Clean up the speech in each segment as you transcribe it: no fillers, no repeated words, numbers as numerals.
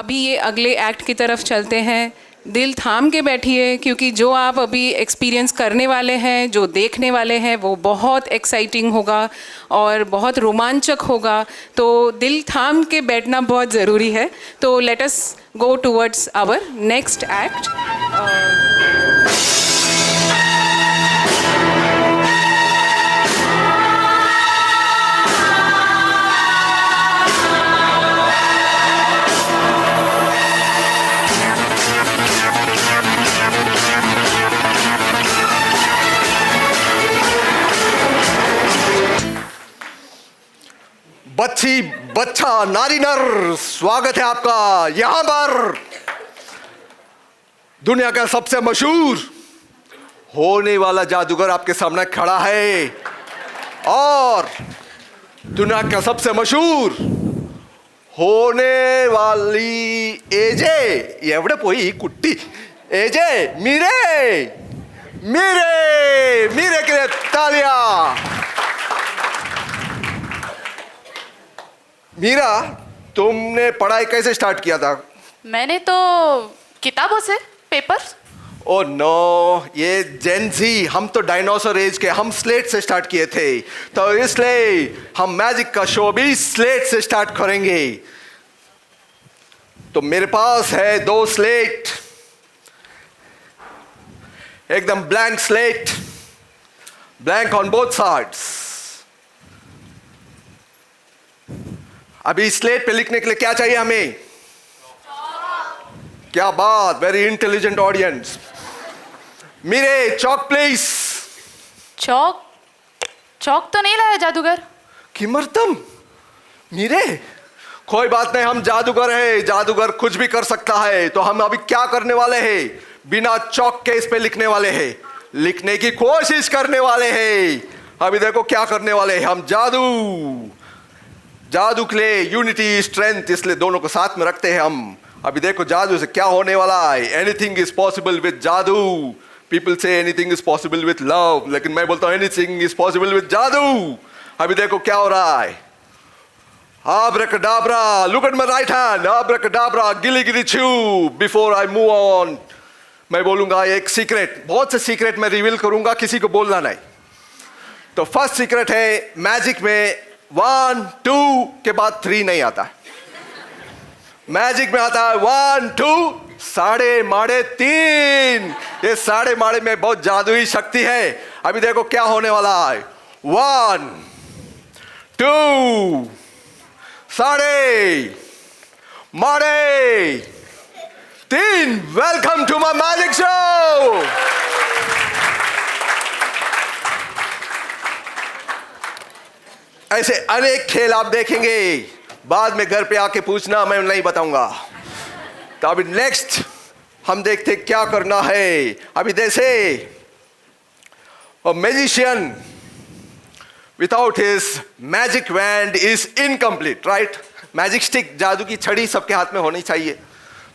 अभी ये अगले एक्ट की तरफ चलते हैं। दिल थाम के बैठिए, क्योंकि जो आप अभी एक्सपीरियंस करने वाले हैं, जो देखने वाले हैं, वो बहुत एक्साइटिंग होगा और बहुत रोमांचक होगा। तो दिल थाम के बैठना बहुत ज़रूरी है। तो let us go towards our next act. बच्ची बच्चा नारी नर, स्वागत है आपका यहां पर। दुनिया का सबसे मशहूर होने वाला जादूगर आपके सामने खड़ा है और दुनिया का सबसे मशहूर होने वाली एजे एवढे पोई कुट्टी एजे मीरे मीरे मीरे के लिए तालियां। मीरा, तुमने पढ़ाई कैसे स्टार्ट किया था? मैंने तो किताबों से, पेपर्स। ओ नो, ये जेन जी, हम तो डायनासोर एज के, हम स्लेट से स्टार्ट किए थे, तो इसलिए हम मैजिक का शो भी स्लेट से स्टार्ट करेंगे। तो मेरे पास है 2 स्लेट, एकदम blank slate, blank on both sides. अभी स्लेट पे लिखने के लिए क्या चाहिए हमें? क्या बात, वेरी इंटेलिजेंट ऑडियंस। मीरे, चौक प्लीज। चौक? चौक तो नहीं लाया जादूगर। किमरतम मीरे, कोई बात नहीं, हम जादूगर हैं, जादूगर कुछ भी कर सकता है। तो हम अभी क्या करने वाले हैं? बिना चौक के इस पे लिखने वाले हैं, लिखने की कोशिश करने वाले हैं। अभी देखो क्या करने वाले हैं हम। जादू के लिए यूनिटी स्ट्रेंथ, इसलिए दोनों को साथ में रखते हैं हम। अभी देखो जादू से क्या होने वाला है। एनीथिंग इज पॉसिबल विद जादू। People say anything is possible with love, लेकिन मैं बोलता हूं एनीथिंग इज पॉसिबल विद जादू। अभी देखो क्या हो रहा है। Abracadabra, look at my right hand, abracadabra, गिली गिली छू। बिफोर आई मूव ऑन, मैं बोलूंगा एक सीक्रेट, बहुत से सीक्रेट मैं रिवील करूंगा, किसी को बोलना नहीं। तो फर्स्ट सीक्रेट है, मैजिक में 1 2 के बाद 3 नहीं आता। मैजिक में आता है 1 2 साढ़े माड़े 3। ये साढ़े माड़े में बहुत जादुई शक्ति है। अभी देखो क्या होने वाला है। 1 2 साढ़े माड़े 3। Welcome to my magic show. ऐसे अनेक खेल आप देखेंगे, बाद में घर पे आके पूछना, मैं नहीं बताऊंगा। तो अभी नेक्स्ट हम देखते क्या करना है। अभी जैसे magician without his magic wand is incomplete, right? Magic stick, जादू की छड़ी सबके हाथ में होनी चाहिए।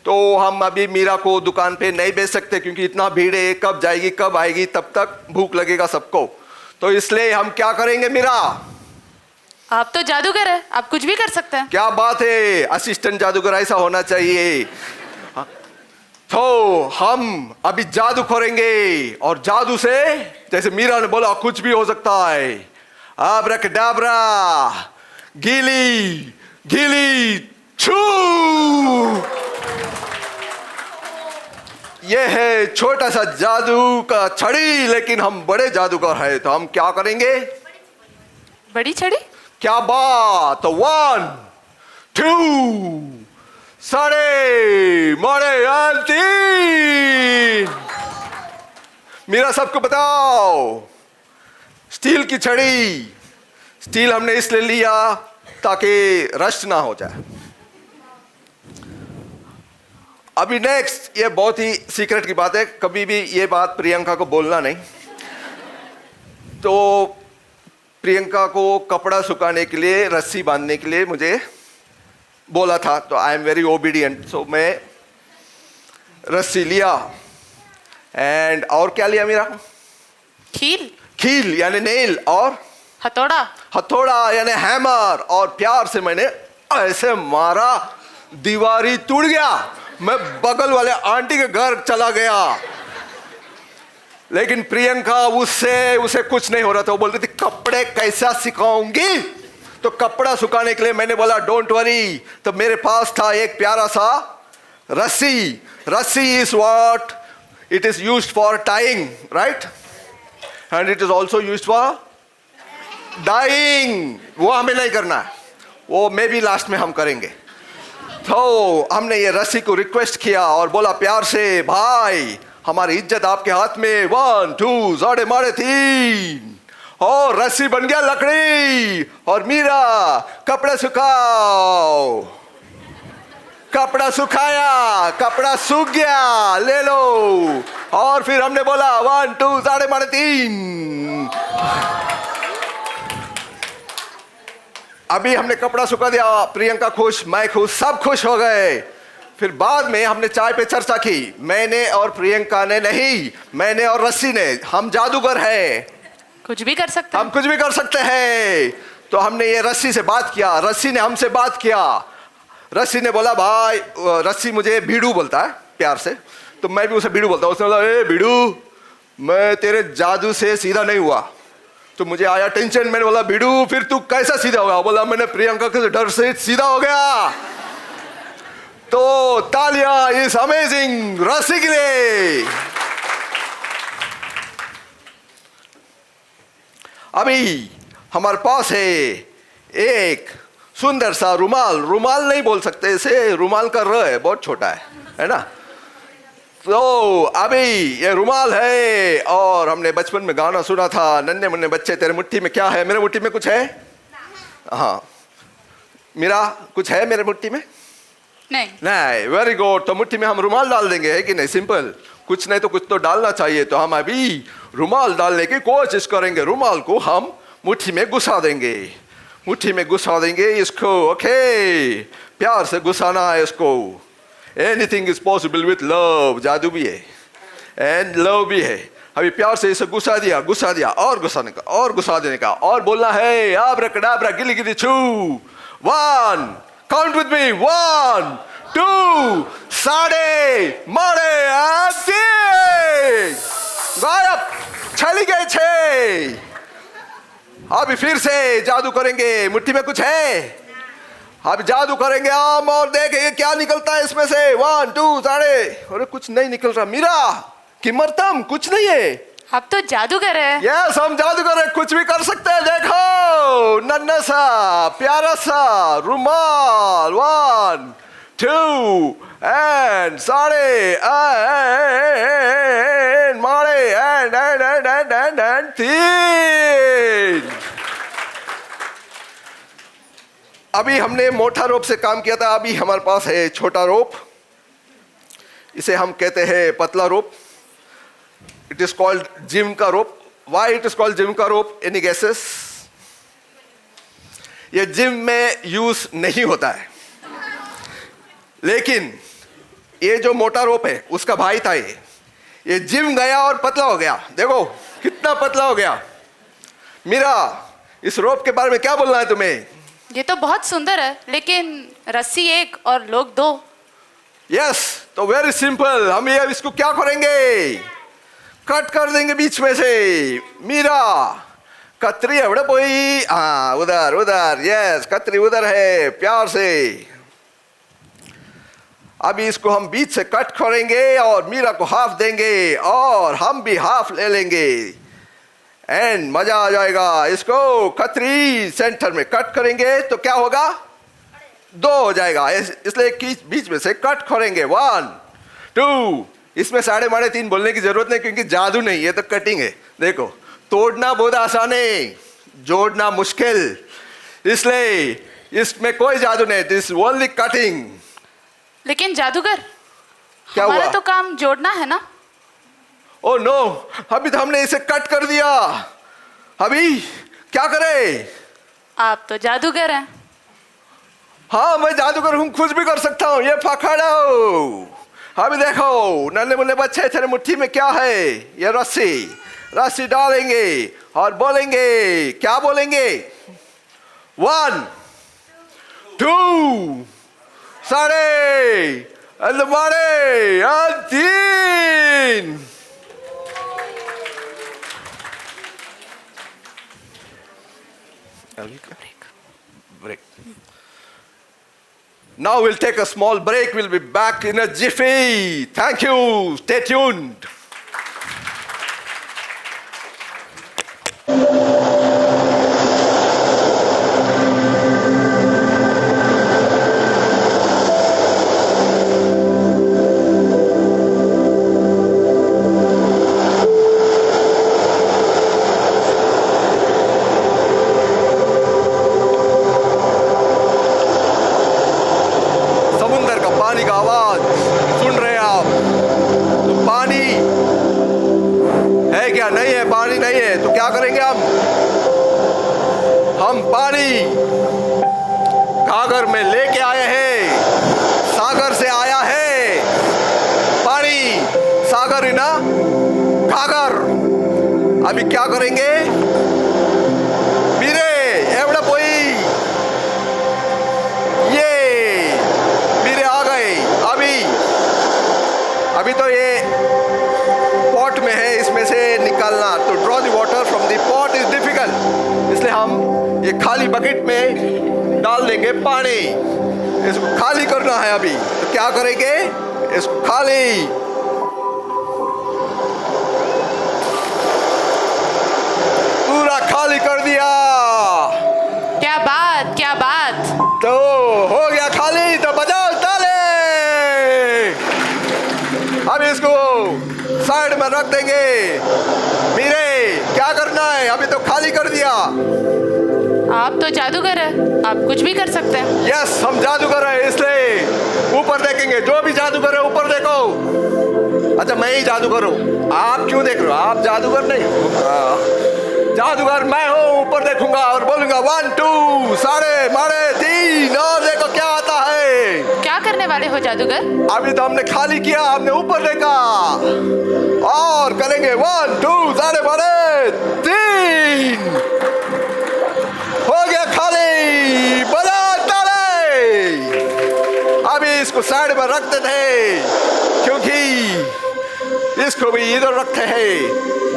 तो हम अभी मीरा को दुकान पे नहीं बेच सकते, क्योंकि इतना भीड़ है, कब जाएगी कब आएगी, तब तक भूख लगेगा सबको। तो इसलिए हम क्या करेंगे मीरा? आप तो जादूगर है, आप कुछ भी कर सकते हैं। क्या बात है, असिस्टेंट जादूगर ऐसा होना चाहिए। तो हम अभी जादू करेंगे और जादू से, जैसे मीरा ने बोला, कुछ भी हो सकता है। आब्राकडाब्रा, गीली गीली छू। यह है छोटा सा जादू का छड़ी, लेकिन हम बड़े जादूगर हैं, तो हम क्या करेंगे? बड़ी छड़ी? क्या बात। 1 2 साढ़े माड़े 3। मेरा सबको बताओ, स्टील की छड़ी। स्टील हमने इसलिए लिया ताकि रस्ट ना हो जाए। अभी नेक्स्ट, ये बहुत ही सीक्रेट की बात है, कभी भी ये बात प्रियंका को बोलना नहीं। तो प्रियंका को कपड़ा सुखाने के लिए, रस्सी बांधने के लिए मुझे बोला था, तो आई एम वेरी ओबीडियंट। सो मैं रस्सी लिया एंड और क्या लिया मेरा? कील। कील यानी नेल, और हथौड़ा। हथौड़ा यानी हैमर, और प्यार से मैंने ऐसे मारा दीवारी टूट गया, मैं बगल वाले आंटी के घर चला गया। लेकिन प्रियंका उसे कुछ नहीं हो रहा था। वो बोलती थी कपड़े कैसा सिखाऊंगी, तो कपड़ा सुखाने के लिए मैंने बोला डोंट वरी। तो मेरे पास था एक प्यारा सा रस्सी। रस्सी is what it is used for tying, right, and it is also used for dying. वो हमें नहीं करना है, वो मे भी लास्ट में हम करेंगे। तो हमने ये रस्सी को रिक्वेस्ट किया और बोला प्यार से, भाई हमारी इज्जत आपके हाथ में, 1 2 साढ़े मारे 3, और रस्सी बन गया लकड़ी। और मीरा कपड़े सुखाओ, कपड़ा सुखाया, कपड़ा सूख गया, ले लो। और फिर हमने बोला 1 2 साढ़े मारे 3। अभी हमने कपड़ा सुखा दिया, प्रियंका खुश, मैं खुश, सब खुश हो गए। फिर बाद में हमने चाय पे चर्चा की, मैंने और प्रियंका ने नहीं, मैंने और रस्सी ने। हम जादूगर हैं, कुछ भी कर सकते हैं। हम कुछ भी कर सकते हैं। तो हमने ये रस्सी से बात किया, रस्सी ने हमसे बात किया। रस्सी ने बोला भाई, रस्सी मुझे बीड़ू बोलता है प्यार से, तो मैं भी उसे बीड़ू बोलता हूँ। उसने बोला ए बीड़ू, मैं तेरे जादू से सीधा नहीं हुआ, तो मुझे आया टेंशन। मैंने बोला बीड़ू फिर तू कैसा सीधा हुआ? बोला मैंने प्रियंका के डर से सीधा हो गया। तो तालियां इस अमेजिंग रस्सी के लिए। अभी हमारे पास है एक सुंदर सा रुमाल। रुमाल नहीं बोल सकते इसे, रुमाल का र है, बहुत छोटा है ना। तो अभी ये रुमाल है, और हमने बचपन में गाना सुना था, नन्हे मुन्ने बच्चे तेरे मुट्ठी में क्या है? मेरे मुट्ठी में कुछ है? हाँ, मेरा कुछ है मेरे मुट्ठी में? नहीं, वेरी गुड। तो मुट्ठी में हम रुमाल डाल देंगे, है कि नहीं? सिंपल, कुछ नहीं तो कुछ तो डालना चाहिए। तो हम अभी रुमाल डालने की कोशिश करेंगे। रुमाल को हम मुट्ठी में घुसा देंगे, मुट्ठी में घुसा देंगे इसको। ओके, प्यार से घुसाना है इसको। Anything is possible with love, जादू भी है एंड लव भी है। अभी प्यार से इसे घुसा दिया, घुसा दिया, और घुसाने का, और घुसा देने का, और बोलना है आब्राकडाब्रा गिली गिली छू। 1, काउंट विथ मी, 1 2 साढ़े मारे गायब, चली गए 6। अभी फिर से जादू करेंगे। मुट्ठी में कुछ है? अब जादू करेंगे हम, और देखेंगे क्या निकलता है इसमें से। 1 2 साढ़े, अरे कुछ नहीं निकल रहा। मीरा किमरतम, कुछ नहीं है। आप तो जादूगर है। यस, हम जादूगर हैं, कुछ भी कर सकते हैं। देखो नन्हा सा प्यारा सा रुमाल, 1 2 एंड साढ़े मारे एंड 3। अभी हमने मोटा रोप से काम किया था, अभी हमारे पास है छोटा रोप। इसे हम कहते हैं पतला rope. It is called gym का rope. Why it is called gym का रोप? Any guesses? ये जिम में यूज नहीं होता है, लेकिन ये जो मोटा रोप है उसका भाई था। ये जिम गया और पतला हो गया। देखो कितना पतला हो गया। मीरा, इस रोप के बारे में क्या बोलना है तुम्हें? ये तो बहुत सुंदर है, लेकिन रस्सी एक और लोग 2। यस, तो वेरी सिंपल। हम ये इसको क्या करेंगे? कट कर देंगे बीच में से। मीरा, कतरी है बड़े बोई, हाँ उधर उधर, यस कतरी उधर है, प्यार से। अभी इसको हम बीच से कट करेंगे और मीरा को हाफ देंगे, और हम भी हाफ ले लेंगे, एंड मजा आ जाएगा। इसको कतरी सेंटर में कट करेंगे तो क्या होगा? 2 हो जाएगा। इसलिए बीच में से कट करेंगे। 1 2। इसमें साढ़े मारे 3 बोलने की जरूरत नहीं, क्योंकि जादू नहीं, ये तो कटिंग है। देखो, तोड़ना बहुत आसान है, जोड़ना मुश्किल, इसलिए इसमें कोई जादू नहीं, दिस ओनली कटिंग। लेकिन जादूगर, क्या हमारा हुआ? तो काम जोड़ना है ना। ओ नो, अभी तो हमने इसे कट कर दिया। अभी क्या करें? आप तो जादूगर हैं। हाँ, मैं जादूगर हूँ, कुछ भी कर सकता हूँ। ये पकड़ो। अभी देखो नन्हे मुन्ने बच्चे, तेरे मुट्ठी में क्या है? ये रस्सी। रस्सी डालेंगे और बोलेंगे, क्या बोलेंगे? 1 2 साढ़े and मारे and तीन. Break. Now we'll take a small break. We'll be back in a jiffy. Thank you. Stay tuned. समुंदर का पानी का आवाज सुन रहे हैं आप? तो पानी है क्या? नहीं है, पानी नहीं है तो क्या करेंगे हम पानी घाघर में लेके आए हैं. सागर से आया है पानी, सागर ही ना घाघर. अभी क्या करेंगे? मीरे एवढा पोई ये मीरे आ गए. अभी तो ये पॉट में है, इसमें से निकालना तो draw the water from the pot is difficult. इसलिए हम ये खाली बकेट में डाल देंगे पानी. इसको खाली करना है. अभी तो क्या करेंगे? इसको खाली पूरा खाली कर दिया. क्या बात, क्या बात. तो हो गया खाली. तो बजाओ ताले. अब इसको साइड में रख देंगे. मीरे क्या करना है? अभी तो खाली कर दिया. आप तो जादूगर है, आप कुछ भी कर सकते हैं. यस, हम जादूगर है इसलिए ऊपर देखेंगे. जो भी जादूगर है ऊपर देखो. अच्छा, मैं ही जादूगर हूँ, आप क्यों देख रहे हो? आप जादूगर नहीं हो. जादूगर मैं हूँ. ऊपर देखूंगा और बोलूंगा 1 2 साढ़े मारे 3 और देखो क्या आता है. क्या करने वाले हो जादूगर? अभी तो हमने खाली किया, हमने ऊपर देखा और करेंगे 1 2 साढ़े मारे 3. हो गया खाली. बजा ताले. अभी इसको साइड में रखते थे क्योंकि इसको भी इधर रखते हैं.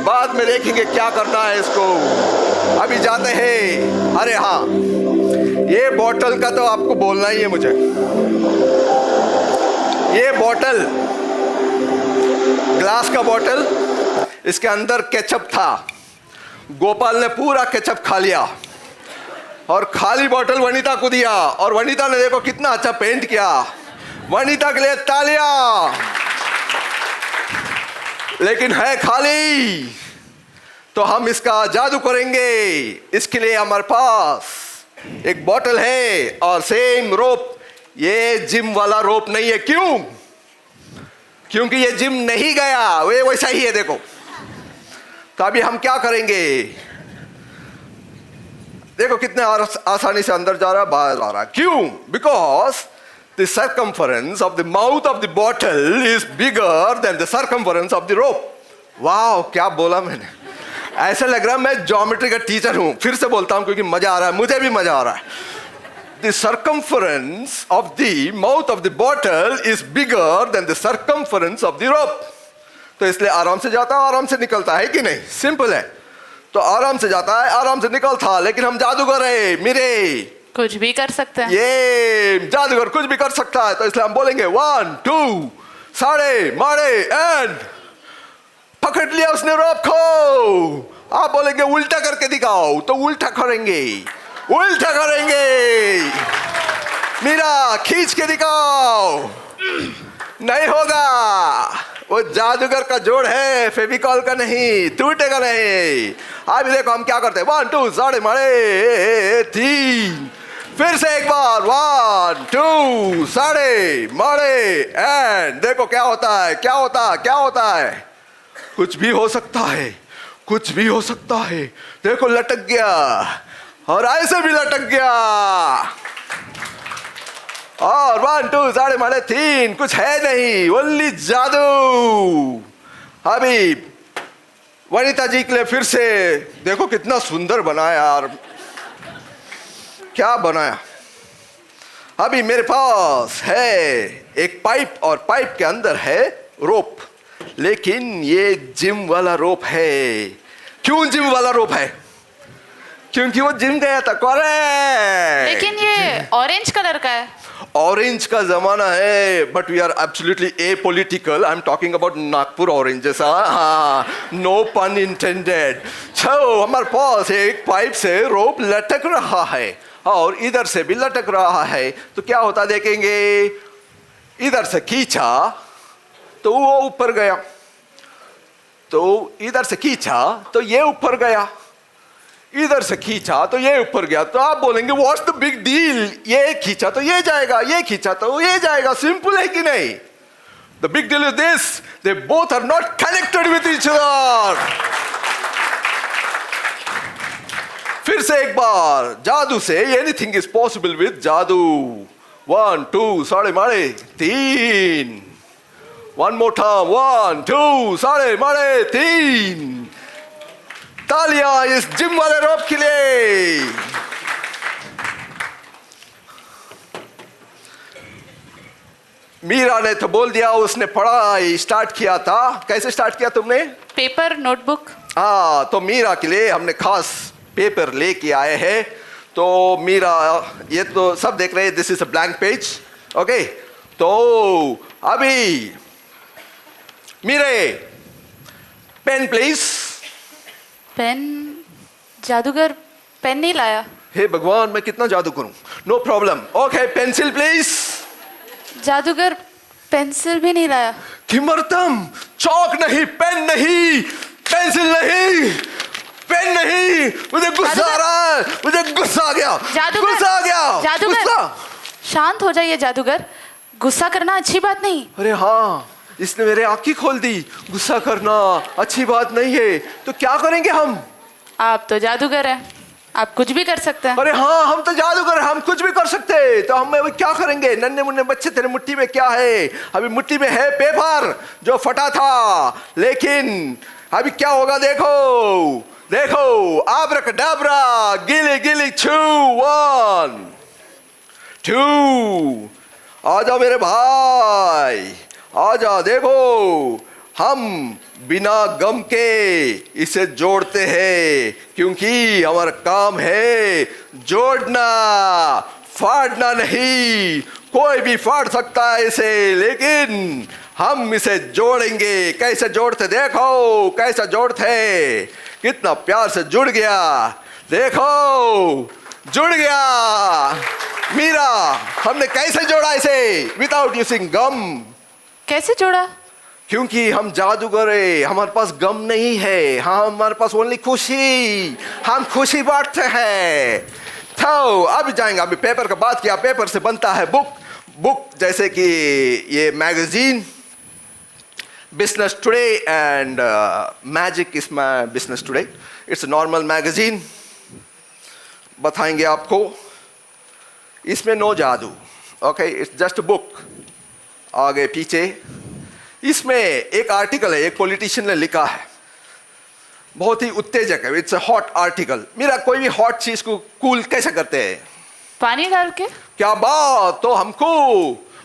बाद में देखेंगे क्या करना है इसको. अभी जाते हैं. अरे हाँ, ये बोतल का तो आपको बोलना ही है मुझे. ये बोतल ग्लास का बोतल, इसके अंदर केचप था. गोपाल ने पूरा केचप खा लिया और खाली बोतल वनीता को दिया और वनीता ने देखो कितना अच्छा पेंट किया. वनीता के लिए तालियां. लेकिन है खाली तो हम इसका जादू करेंगे. इसके लिए हमारे पास एक बोतल है और सेम रोप. ये जिम वाला रोप नहीं है. क्यों? क्योंकि ये जिम नहीं गया, वे वैसा ही है. देखो, तो अभी हम क्या करेंगे? देखो कितने आसानी से अंदर जा रहा है, बाहर आ रहा है. क्यों? Because the circumference of the mouth of the bottle is bigger than the circumference of the rope. वाह, क्या बोला मैंने. ऐसा लग रहा है मैं ज्योमेट्री का टीचर हूं. फिर से बोलता हूं क्योंकि मजा आ रहा है, मुझे भी मजा आ रहा है. The circumference of the mouth of the bottle is bigger than the circumference of the rope. तो इसलिए आराम से जाता है, आराम से निकलता है कि नहीं. सिंपल है. तो आराम से जाता है, आराम से निकलता. लेकिन हम जादूगर है मेरे, कुछ भी कर सकते हैं. ये जादूगर कुछ भी कर सकता है. तो इसलिए हम बोलेंगे 1 2 साढ़े मारे एंड पकड़ लिया उसने रोप को. आप बोलेंगे उल्टा करके दिखाओ, तो उल्टा करेंगे. उल्टा करेंगे. मीरा खींच के दिखाओ. नहीं होगा. वो जादूगर का जोड़ है, फेविकॉल का नहीं, टूटेगा नहीं. अभी देखो हम क्या करते हैं. 1 2 साढ़े मारे 3. फिर से एक बार 1 2 साढ़े मारे एंड देखो क्या होता है. क्या होता है? क्या होता है? कुछ भी हो सकता है. कुछ भी हो सकता है. देखो लटक गया और ऐसे भी लटक गया. और 1 2 साढ़े मारे 3. कुछ है नहीं, ओनली जादू. अभी वनीता जी के लिए फिर से देखो कितना सुंदर बनाया यार. क्या बनाया. अभी मेरे पास है एक पाइप और पाइप के अंदर है रोप, लेकिन ये जिम वाला रोप है। क्यों जिम वाला रोप है? क्योंकि वो जिम गया था। करेक्ट। लेकिन ये ऑरेंज कलर का है। ऑरेंज का जमाना है, but we are absolutely apolitical. I am talking about Nagpur orange जैसा। हाँ, नो पन इंटेंडेड। छो हमारे पास एक पाइप से रोप लटक रहा है और इधर से भी लटक रहा है। तो क्या होता देखेंगे, इधर से खींचा तो वो ऊपर गया, तो इधर से खींचा तो ये ऊपर गया, इधर से खींचा तो ये ऊपर गया। तो आप बोलेंगे व्हाट्स द बिग डील, ये खींचा तो ये जाएगा, ये खींचा तो ये जाएगा। सिंपल है कि नहीं? The big deal is this, they both are not connected with each other. फिर से एक बार, जादू say anything is possible with जादू। 1 2 साढ़े माड़े 3। वन मोर टाइम, 1 2 साढ़े माड़े 3। तालियां इस जिम वाले रोप के लिए। मीरा ने तो बोल दिया, उसने पढ़ाई स्टार्ट किया था। कैसे स्टार्ट किया तुमने? Paper, notebook. हाँ, तो मीरा के लिए हमने खास पेपर लेके आए हैं। तो मीरा, ये तो सब देख रहे हैं, this is a blank page. Okay, तो अभी मीरे, पेन प्लीज। पेन? जादूगर पेन नहीं लाया। हे भगवान, मैं कितना जादू करूं। No problem. Okay, pencil please. जादूगर पेंसिल भी नहीं लाया। किमरतम, चौक नहीं, पेन नहीं, पेंसिल नहीं, पेन नहीं। मुझे गुस्सा आ रहा है, मुझे गुस्सा आ गया, गुस्सा आ गया। जादूगर, शांत हो जाइए जादूगर, गुस्सा करना अच्छी बात नहीं। अरे हाँ, इसने मेरे आंखें खोल दी। गुस्सा करना अच्छी बात नहीं है। तो क्या करेंगे हम? आप तो जादूगर हैं, आप कुछ भी कर सकते हैं। अरे हाँ, हम तो जादूगर, हम कुछ भी कर सकते हैं। तो हम अभी क्या करेंगे? नन्हे मुन्ने बच्चे, तेरे मुट्ठी में क्या है? अभी मुट्ठी में है पेपर जो फटा था, लेकिन अभी क्या होगा देखो, देखो। आब्राकडाब्रा, गिली गिली छू। 1 2। आजा मेरे भाई, आजा। देखो, हम बिना गम के इसे जोड़ते हैं, क्योंकि हमारा काम है जोड़ना, फाड़ना नहीं। कोई भी फाड़ सकता है इसे, लेकिन हम इसे जोड़ेंगे। कैसे जोड़ते देखो, कैसा जोड़ते, कितना प्यार से जुड़ गया। देखो, जुड़ गया। मीरा, हमने कैसे जोड़ा इसे विदाउट यूजिंग गम? कैसे जोड़ा? क्योंकि हम जादूगर है, हमारे पास गम नहीं है। हाँ, हमारे पास ओनली खुशी, हम खुशी बांटते हैं। तो अभी जाएंगे, अभी पेपर का बात किया, पेपर से बनता है बुक। बुक जैसे कि ये magazine, business today and magic is my business today. It's normal magazine. बताएंगे आपको, इसमें नो जादू। Okay, it's just book. आगे पीछे इसमें एक आर्टिकल है, एक पॉलिटिशियन ने लिखा है, बहुत ही उत्तेजक है। It's a hot article. मेरा कोई भी हॉट चीज को कूल कैसे करते हैं? पानी डाल के। क्या बात! तो हमको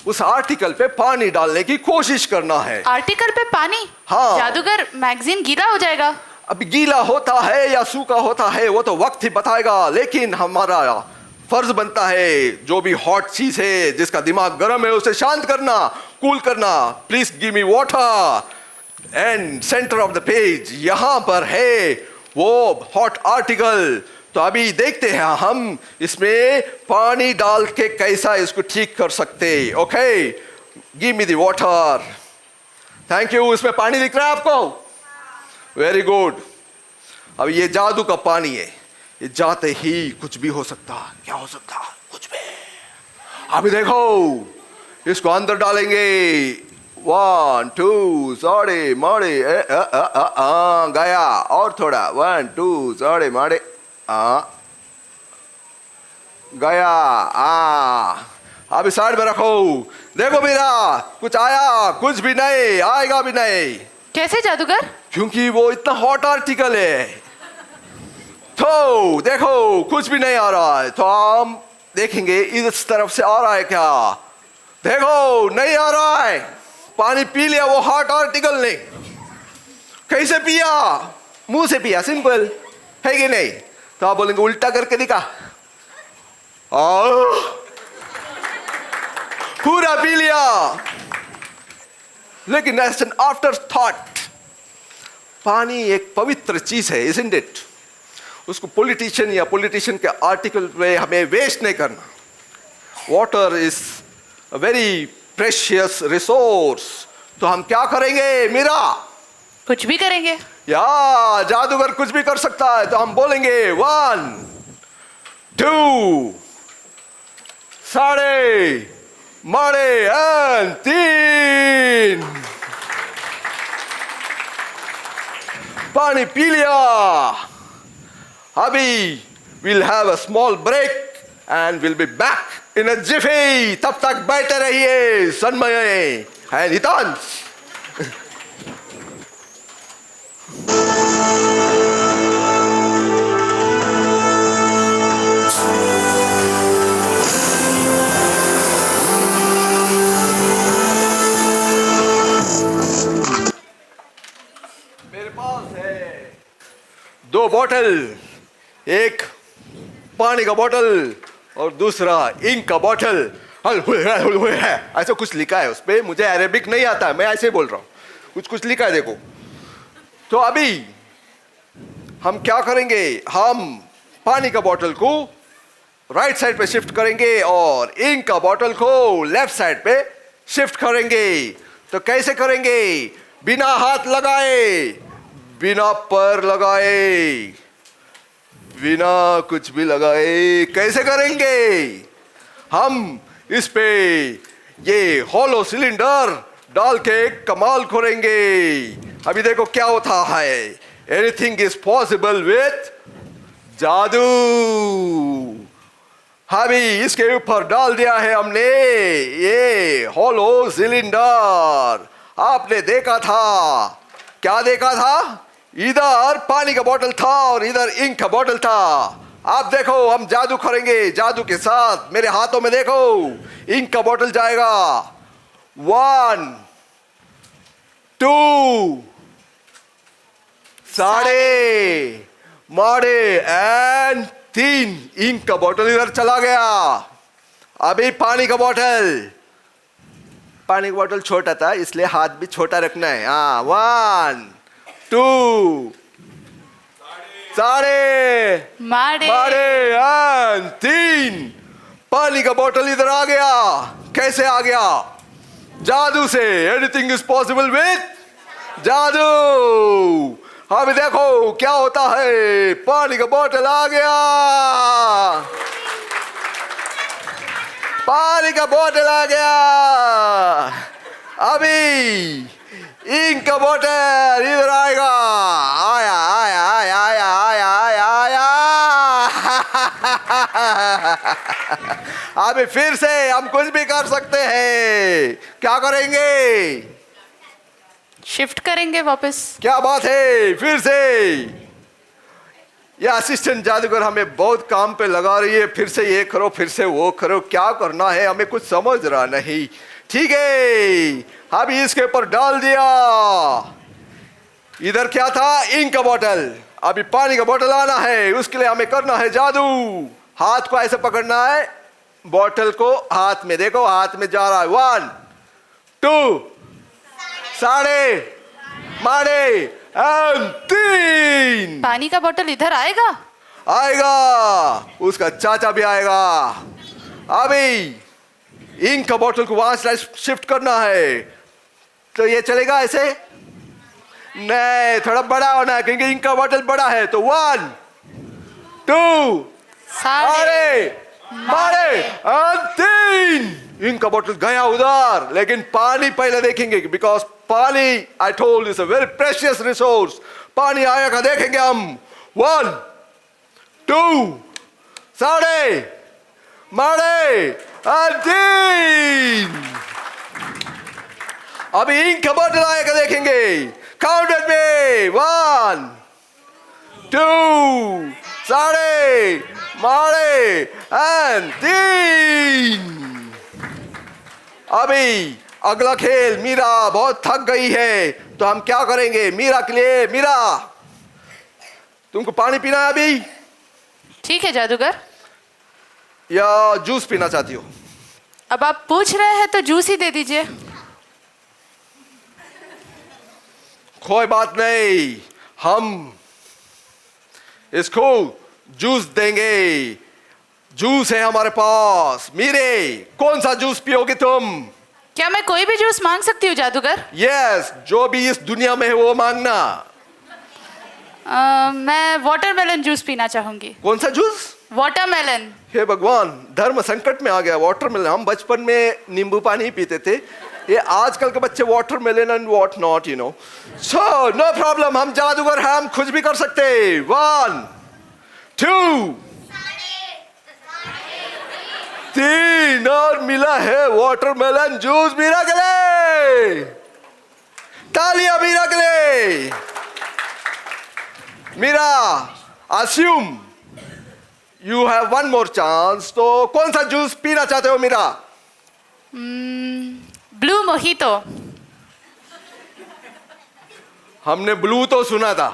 उस आर्टिकल पे पानी डालने की कोशिश करना है। आर्टिकल पे पानी? हाँ। जादूगर, मैगजीन गीला हो जाएगा। अब गीला होता है या सूखा होता है वो तो वक्त ही बताएगा, लेकिन हमारा फर्ज बनता है जो भी हॉट चीज है, जिसका दिमाग गर्म है, उसे शांत करना, कूल करना। Please give me water. And centre of the page यहां पर है वो हॉट आर्टिकल। तो अभी देखते हैं हम इसमें पानी डाल के कैसा इसको ठीक कर सकते। Okay, give me the water. Thank you. इसमें पानी दिख रहा है आपको? Very good. अब ये जादू का पानी है, ये जाते ही कुछ भी हो सकता। क्या हो सकता? कुछ भी। अभी देखो, इसको अंदर डालेंगे। 1 2 साड़े माड़े गया। और थोड़ा 1 2 साड़े माड़े गया। अभी साइड में रखो। देखो मेरा, कुछ आया? कुछ भी नहीं, आएगा भी नहीं। कैसे जादूगर? क्योंकि वो इतना हॉट आर्टिकल है। तो देखो, कुछ भी नहीं आ रहा है। तो हम देखेंगे इस तरफ से आ रहा है क्या, देखो नहीं आ रहा है, पानी पी लिया, वो हॉट आर्टिकल ने। कैसे पिया, मुंह से पिया, सिंपल है कि नहीं। तो आप बोलेंगे उल्टा करके दिखा, पूरा पी लिया। लेकिन एज एन आफ्टर थॉट, पानी एक पवित्र चीज है, isn't it? उसको पॉलिटिशियन के आर्टिकल में हमें वेस्ट नहीं करना। Water is a very precious resource. तो हम क्या करेंगे मीरा? कुछ भी करेंगे। या जादूगर कुछ भी कर सकता है। तो हम बोलेंगे 1 2 साढ़े माड़े एंड 3। पानी पी लिया। अभी we'll have a small break and we'll be back in a jiffy। तब तक बैठे रहिए सन्मय एंड हितांश। मेरे पास है 2 बॉटल, एक पानी का बॉटल और दूसरा इंक का बॉटल। ऐसा कुछ लिखा है उस पे, मुझे अरेबिक नहीं आता है, मैं ऐसे बोल रहा हूँ। कुछ लिखा है देखो। तो अभी हम क्या करेंगे, हम पानी का बॉटल को राइट साइड पे शिफ्ट करेंगे और इंक का बॉटल को लेफ्ट साइड पे शिफ्ट करेंगे। तो कैसे करेंगे? बिना हाथ लगाए, बिना पैर लगाए, बिना कुछ भी लगाए कैसे करेंगे? हम इस पे ये हॉलो सिलेंडर डाल के कमाल करेंगे। अभी देखो क्या होता है। एनीथिंग इज पॉसिबल विथ जादू। अभी इसके ऊपर डाल दिया है हमने ये हॉलो सिलेंडर। आपने देखा था, क्या देखा था? इधर पानी का बोतल था और इधर इंक का बोतल था। आप देखो हम जादू करेंगे, जादू के साथ मेरे हाथों में देखो इंक का बोतल जाएगा। 1 2 साढ़े माड़े एंड 3। इंक का बोतल इधर चला गया। अभी पानी का बोतल, पानी का बोतल छोटा था इसलिए हाथ भी छोटा रखना है। 1 2 साढ़े माड़े एंड 3। पानी का बोतल इधर आ गया। कैसे आ गया? जादू से। एनीथिंग इज पॉसिबल विथ जादू। अभी देखो क्या होता है। पानी का बोतल आ गया, पानी का बोतल आ गया। अभी इंक का बोतल इधर आएगा। आया आया आया आया आया आया आया। अभी फिर से हम कुछ भी कर सकते हैं। क्या करेंगे? शिफ्ट करेंगे वापस। क्या बात है। फिर से ये असिस्टेंट जादूगर हमें बहुत काम पे लगा रही है। फिर से ये करो, फिर से वो करो, क्या करना है हमें कुछ समझ रहा नहीं। ठीक है, अभी इसके ऊपर डाल दिया। इधर क्या था? इंक का बोतल। अभी पानी का बोतल आना है, उसके लिए हमें करना है जादू। हाथ को ऐसे पकड़ना है, बोतल को हाथ में देखो, हाथ में जा रहा है। 1 2 साढ़े माड़े एंड 3। पानी का बोतल इधर आएगा? आएगा, उसका चाचा भी आएगा। अभी इंक का बोतल को वहां से शिफ्ट करना है। तो ये चलेगा ऐसे? नहीं, थोड़ा बड़ा होना है क्योंकि इंक का बोतल बड़ा है। तो 1 2 साढ़े माड़े एंड 3। इंक का बोतल गया उधर, लेकिन पानी पहले देखेंगे बिकॉज पानी I told is a very precious resource. पानी आएगा देखेंगे हम। 1 2 साढ़े माड़े एंड 3। अभी इंक का बोतल आएगा देखेंगे। काउंटेड में 1 2 साढ़े मारे एंड 3। अभी अगला खेल, मीरा बहुत थक गई है तो हम क्या करेंगे मीरा के लिए? मीरा, तुमको पानी पीना है अभी ठीक है जादूगर, या जूस पीना चाहती हो? अब आप पूछ रहे हैं तो जूस ही दे दीजिए। कोई बात नहीं, हम इसको जूस देंगे। जूस है हमारे पास। मीरे, कौन सा जूस पियोगे तुम? क्या मैं कोई भी जूस मांग सकती हूँ जादूगर? यस, जो भी इस दुनिया में है वो मांगना। मैं वाटरमेलन जूस पीना चाहूंगी। कौन सा जूस? वाटरमेलन। हे भगवान, धर्म संकट में आ गया। वाटरमेलन, हम बचपन में नींबू पानी ही पीते थे, ये आजकल के बच्चे watermelon and what not, you know. So no problem, हम जादूगर हैं, हम कुछ भी कर सकते। 1 2 3 और मिला है वाटरमेलन जूस मीरा के लिए। तालियां मीरा के लिए। Meera, assume you have one more chance, तो कौन सा जूस पीना चाहते हो मीरा? Blue mojito. हमने ब्लू तो सुना था,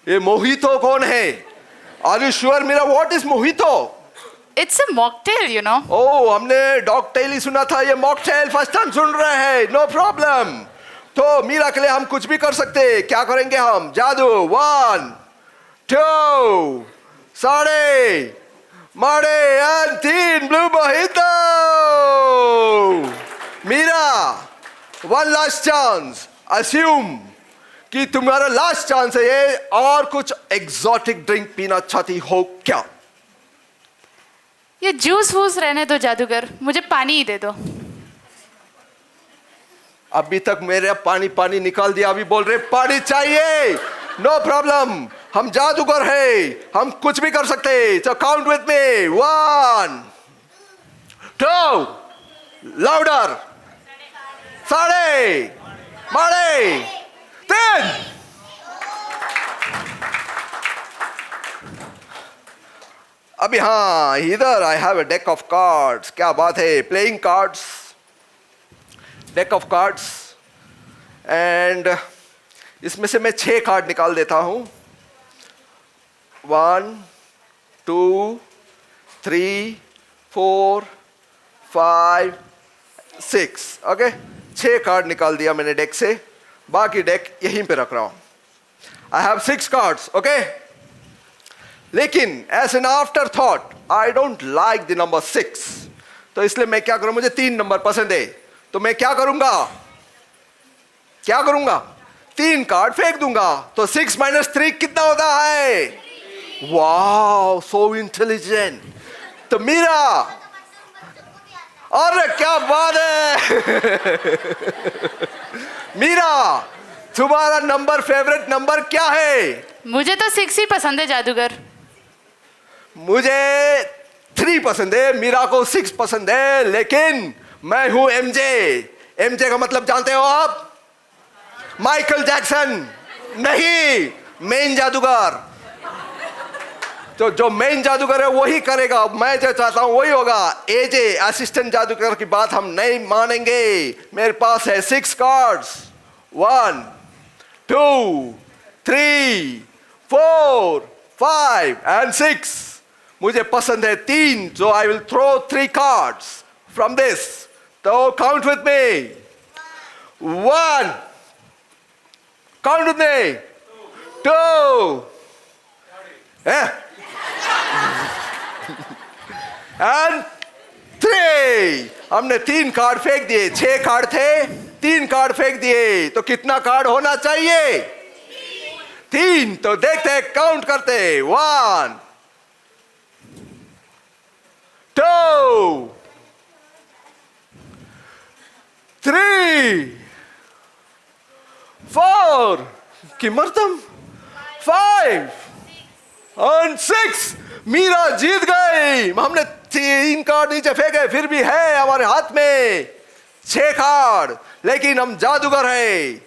ये मोहितो कौन है? Are you sure Meera? What is mojito? It's a mocktail, you know. Oh, हमने डॉकटेल ही सुना था, ये मॉकटेल फर्स्ट टाइम सुन रहे हैं। नो प्रॉब्लम, तो मीरा के लिए हम कुछ भी कर सकते। क्या करेंगे हम? जादू। 1 2 साढ़े मारे and 3 blue mojito. Meera, 1 last chance. Assume कि तुम्हारा लास्ट चांस है ये, और कुछ एग्जॉटिक ड्रिंक पीना चाहती हो क्या? ये जूस वूस रहने दो जादूगर, मुझे पानी ही दे दो। अभी तक मेरे पानी पानी निकाल दिया, अभी बोल रहे पानी चाहिए। नो प्रॉब्लम, हम जादूगर हैं, हम कुछ भी कर सकते। So count with me. 1 2 louder, साढ़े मारे 3। अभी हाँ, इधर I have a deck of cards. क्या बात है, playing cards, deck of cards. And इसमें से मैं 6 कार्ड निकाल देता हूं। 1 2 3 4 5 6। ओके, 6 कार्ड निकाल दिया मैंने डेक से, बाकी डेक यहीं पे रख रहा हूं। I have 6 cards. ओके, लेकिन as an afterthought I don't like the number 6, तो इसलिए मैं क्या करूं, मुझे 3 नंबर पसंद है, तो मैं क्या करूंगा? 3 कार्ड फेंक दूंगा। तो 6 - 3 कितना होता है? Wow, so intelligent. तो मीरा, अरे क्या बात है। मीरा, तुम्हारा नंबर, फेवरेट नंबर क्या है? मुझे तो 6 ही पसंद है जादूगर। मुझे 3 पसंद है, मीरा को 6 पसंद है, लेकिन मैं हूं एमजे। एमजे का मतलब जानते हो आप? माइकल जैक्सन नहीं, मेन जादूगर। तो जो मेन जादूगर है वही करेगा, मैं जो चाहता हूं वही होगा। एजे असिस्टेंट जादूगर की बात हम नहीं मानेंगे। मेरे पास है 6 कार्ड्स। 1 2 3 4 5 एंड 6। मुझे पसंद है 3, so I will throw 3 cards from this. So count with me. 1. Count with me. 2. And 3. हमने 3 कार्ड फेंक दिए। 6 कार्ड थे, 3 कार्ड फेंक दिए, तो कितना कार्ड होना चाहिए? 3। तो देखते, काउंट करते। 1 2 3 4 किमरतम 5 और 6। मीरा जीत गई। हमने 3 कार्ड नीचे फेंके, फिर भी है हमारे हाथ में 6 कार्ड, लेकिन हम जादूगर हैं।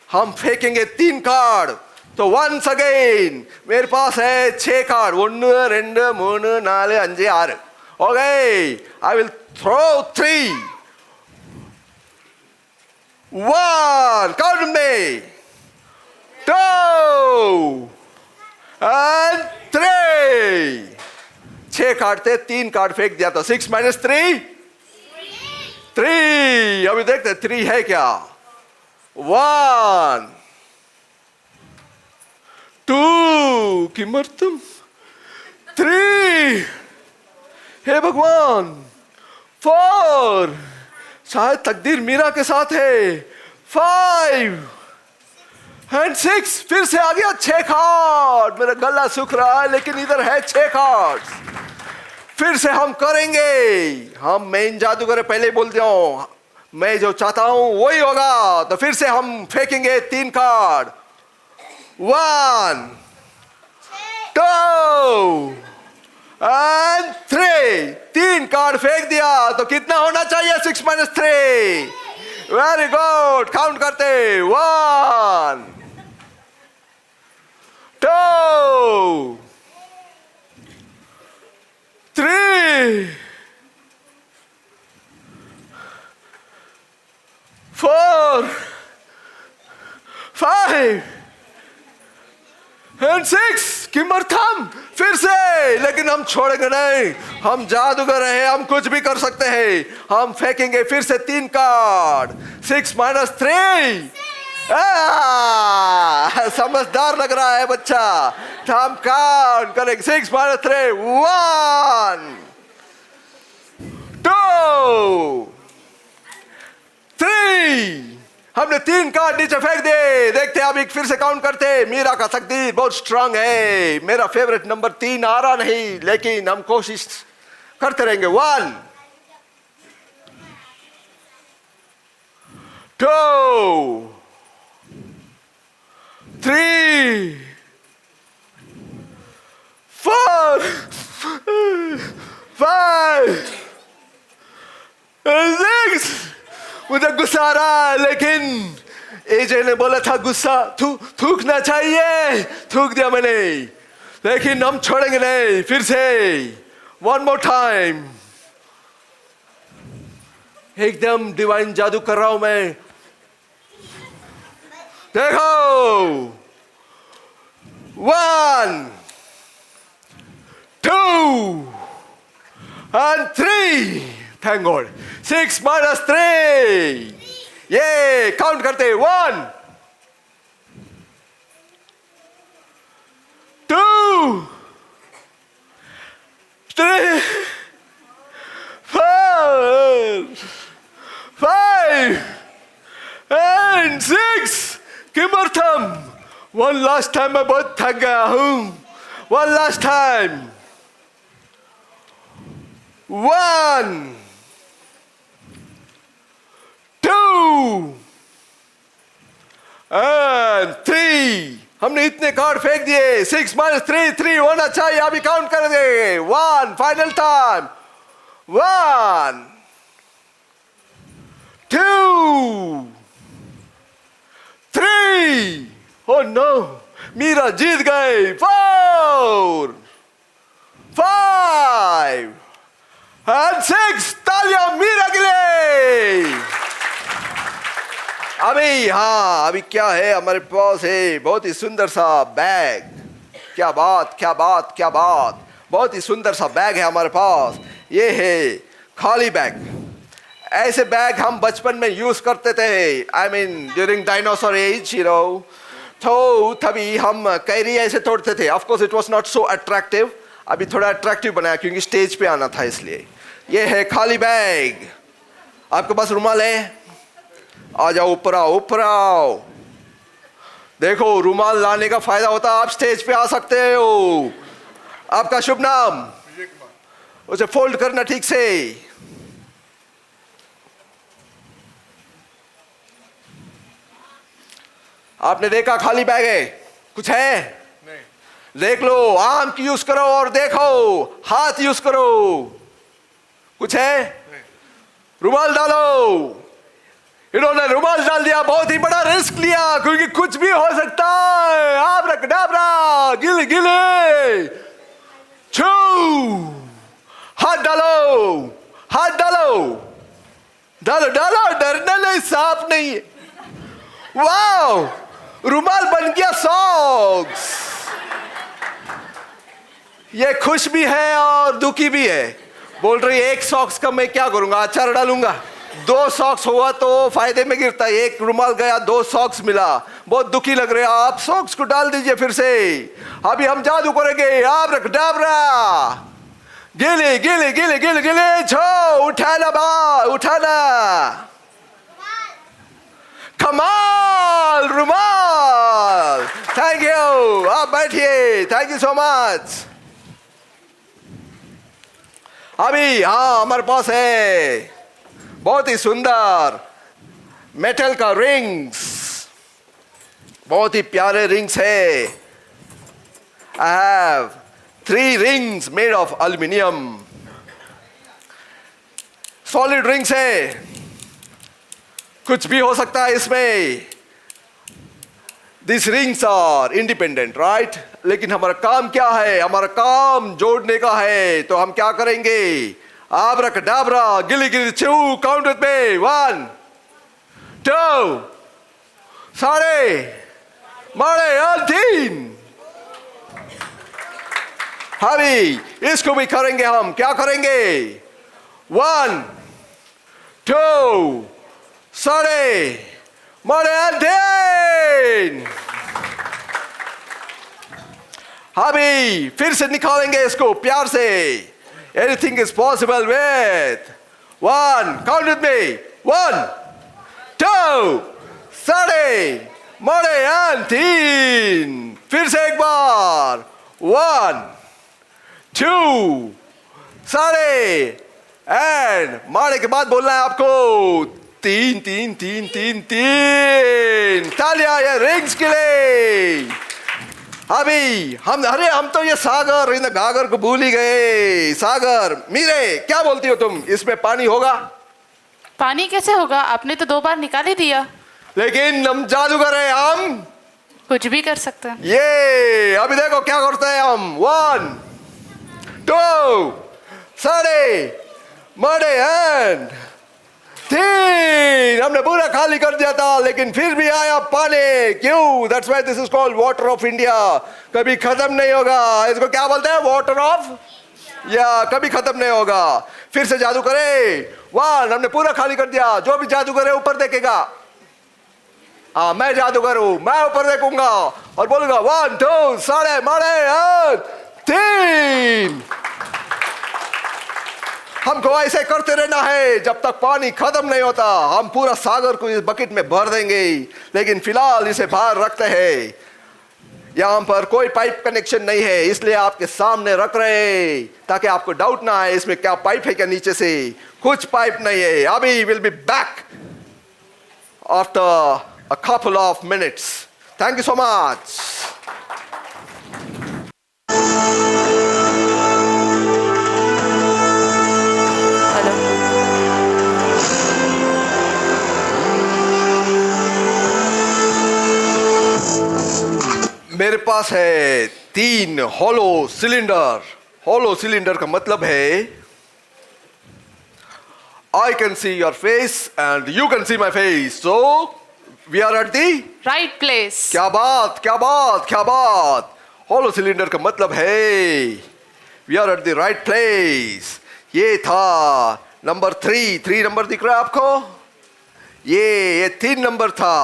हम फेंकेंगे 3 कार्ड, तो वंस अगेन मेरे पास है 6 card 1 2 3 4 5 6 okay I will throw 3 1 count में 2 and 3 6 कार्ड थे 3 कार्ड फेंक दिया तो 6 minus 3 3 अभी देखते 3 है क्या 1 2 किमर्थम 3 हे भगवान 4 शायद तकदीर मीरा के साथ है 5 and 6 फिर से आ गया 6 कार्ड मेरा गला सूख रहा है लेकिन इधर है 6 कार्ड फिर से हम करेंगे हम मेन जादूगर है पहले बोल दिया हूं मैं जो चाहता हूं वही होगा तो फिर से हम फेंकेंगे 3 कार्ड 1 2 and 3 3 कार्ड फेंक दिया तो कितना होना चाहिए 6 minus 3 वेरी गुड काउंट करते 1 2 3 4 5 and 6 किमर्थम फिर से लेकिन हम छोड़ेंगे नहीं हम जादूगर हैं हम कुछ भी कर सकते हैं हम फेंकेंगे फिर से 3 कार्ड 6 minus 3 समझदार लग रहा है बच्चा हम काउंट करेंगे 6 minus 3 1 2 3 हमने 3 कार्ड नीचे फेंक दिए देखते हैं अभी फिर से काउंट करते मीरा का तकदीर बहुत स्ट्रांग है मेरा फेवरेट नंबर 3 आ रहा नहीं लेकिन हम कोशिश करते रहेंगे 1 2 3 4 5 6 मुझे गुस्सा आ रहा है लेकिन एजे ने बोला था गुस्सा थूकना चाहिए थूक दिया मैंने लेकिन हम छोड़ेंगे नहीं फिर से 1 more time एकदम डिवाइन जादू कर रहा हूं मैं देखो 1 2 and 3 thank God 6 minus 3 ये काउंट करते 1 2 3 4 5 and 6 किमर्थम 1 last time मैं बहुत थक गया हूं 1 last time 1 2 and 3 हमने इतने कार्ड फेंक दिए 6 minus 3 3 होना चाहिए अभी काउंट कर दे 1 final time 1 2 3 oh no Meera जीत गए 4 5 and 6 तालियां मीरा के लिए अभी क्या है हमारे पास है बहुत ही सुंदर सा बैग क्या बात बहुत ही सुंदर सा बैग है हमारे पास ये है खाली बैग ऐसे बैग हम बचपन में यूज करते थे I mean during dinosaur age you know तो तभी हम कैरी ऐसे तोड़ते थे of course it was not so attractive अभी थोड़ा अट्रैक्टिव बनाया क्योंकि स्टेज पे आना था इसलिए ये है खाली बैग आपके पास रुमाल है आ जाओ ऊपर आओ देखो रुमाल लाने का फायदा होता है आप स्टेज पे आ सकते हो आपका शुभ नाम उसे फोल्ड करना ठीक से आपने देखा खाली बैग है कुछ है नहीं देख लो आम की यूज करो और देखो हाथ यूज करो कुछ है नहीं। रुमाल डालो इन्होंने रुमाल डाल दिया, बहुत ही बड़ा रिस्क लिया क्योंकि कुछ भी हो सकता है। आब्राकडाब्रा, गिले गिले छू, हाथ डालो, हाथ डालो, डालो डालो, डरना नहीं, सांप नहीं है। वाओ, रुमाल बन गया सॉक्स। ये खुश भी है और दुखी भी है। बोल रही एक सॉक्स का मैं क्या करूंगा, अचार डालूंगा। 2 सॉक्स हुआ तो फायदे में गिरता है, एक रुमाल गया 2 सॉक्स मिला, बहुत दुखी लग रहे हैं। आप सॉक्स को डाल दीजिए फिर से। अभी हम जादू करेंगे, आब्राकडाब्रा, गिले गिले गिले गिले गिले छो, उठाना बा, उठाना, कमाल, रुमाल। थैंक यू, आप बैठिए, थैंक यू सो मच। अभी हाँ हमारे पास है बहुत ही सुंदर मेटल का रिंग्स, बहुत ही प्यारे रिंग्स है। I have 3 rings made of aluminium, solid rings है, कुछ भी हो सकता है इसमें। This rings are independent, right? लेकिन हमारा काम क्या है? हमारा काम जोड़ने का है। तो हम क्या करेंगे? आब्राकडाब्रा, गिली गिली छू, काउंट विथ मी, 1 2 साढ़े माड़े और 3। अभी इसको भी करेंगे हम। क्या करेंगे? 1 2 साढ़े माड़े और 3। अभी फिर से निकालेंगे इसको प्यार से। Anything is possible with 1, count with me, 1 2 साढ़े माड़े और 3। फिर से एक बार, 1 2 साढ़े एंड माड़े के बाद बोलना है आपको 3 3 3 3 3। तालियां ये रिंग्स के लिए। अभी हम तो ये सागर इन गागर को भूल ही गए। सागर, मीरे क्या बोलती हो तुम, इसमें पानी होगा? पानी कैसे होगा, आपने तो 2 बार निकाल ही दिया। लेकिन हम जादूगर हैं, हम कुछ भी कर सकते हैं। ये अभी देखो क्या करते हैं हम। 1 2 साढ़े माड़े एंड 3। हमने पूरा खाली कर दिया था लेकिन फिर भी आया पानी। क्यों? That's why this is called water of India. कभी खत्म नहीं होगा। इसको क्या बोलते हैं? वाटर ऑफ, या कभी खत्म नहीं होगा। फिर से जादू करे। 1, हमने पूरा खाली कर दिया। जो भी जादू करे ऊपर देखेगा। हाँ, मैं जादूगर हूं, मैं ऊपर देखूंगा और बोलूंगा 1 2 साढ़े माड़े 3। हमको ऐसे करते रहना है जब तक पानी खत्म नहीं होता। हम पूरा सागर को इस बकेट में भर देंगे, लेकिन फिलहाल इसे बाहर रखते हैं। यहाँ पर कोई पाइप कनेक्शन नहीं है, इसलिए आपके सामने रख रहे हैं ताकि आपको डाउट ना आए इसमें क्या पाइप है क्या नीचे से। कुछ पाइप नहीं है। अभी will be back after a couple of minutes. Thank you so much. Hello, मेरे पास है 3 हॉलो सिलेंडर। हॉलो सिलेंडर का मतलब है I can see your face and you can see my face. So we are at the right place. क्या बात, क्या बात, क्या बात। हॉलो सिलेंडर का मतलब है we are at the right place. ये था नंबर 3 नंबर दिख रहा है आपको? ये 3 नंबर था।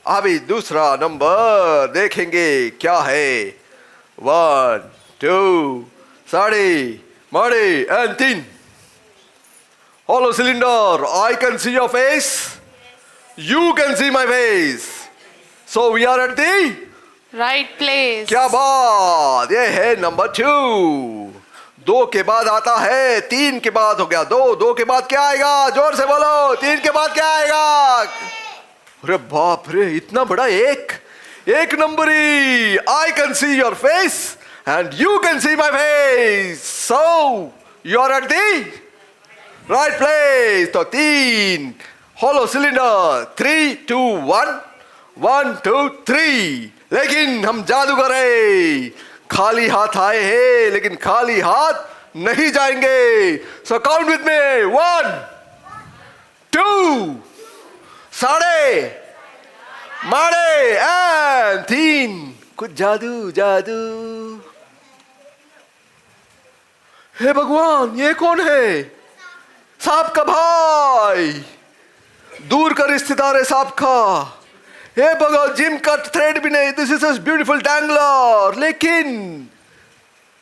अभी दूसरा नंबर देखेंगे क्या है। 1 2 साढ़े माड़े and 3। Hollow cylinder, I can see your face. You can see my face. So we are at the right place. क्या बात। ये है नंबर 2। 2 के बाद आता है 3 के बाद हो गया 2। 2 के बाद क्या आएगा? जोर से बोलो। 3 के बाद क्या आएगा? अरे बाप रे, इतना बड़ा एक number he. I can see your face and you can see my face. So you are at the right place. तो 3 हॉलो सिलेंडर 3 2 1 1 2 3। लेकिन हम जादूगर हैं, खाली हाथ आए हैं लेकिन खाली हाथ नहीं जाएंगे। सो काउंट विद मी 1 2 साढ़े माड़े एंड 3। कुछ जादू जादू। हे भगवान, ये कौन है? सांप का भाई, दूर का रिश्तेदार है सांप का। हे भगवान, जिम का थ्रेड भी नहीं। This is beautiful dangler. लेकिन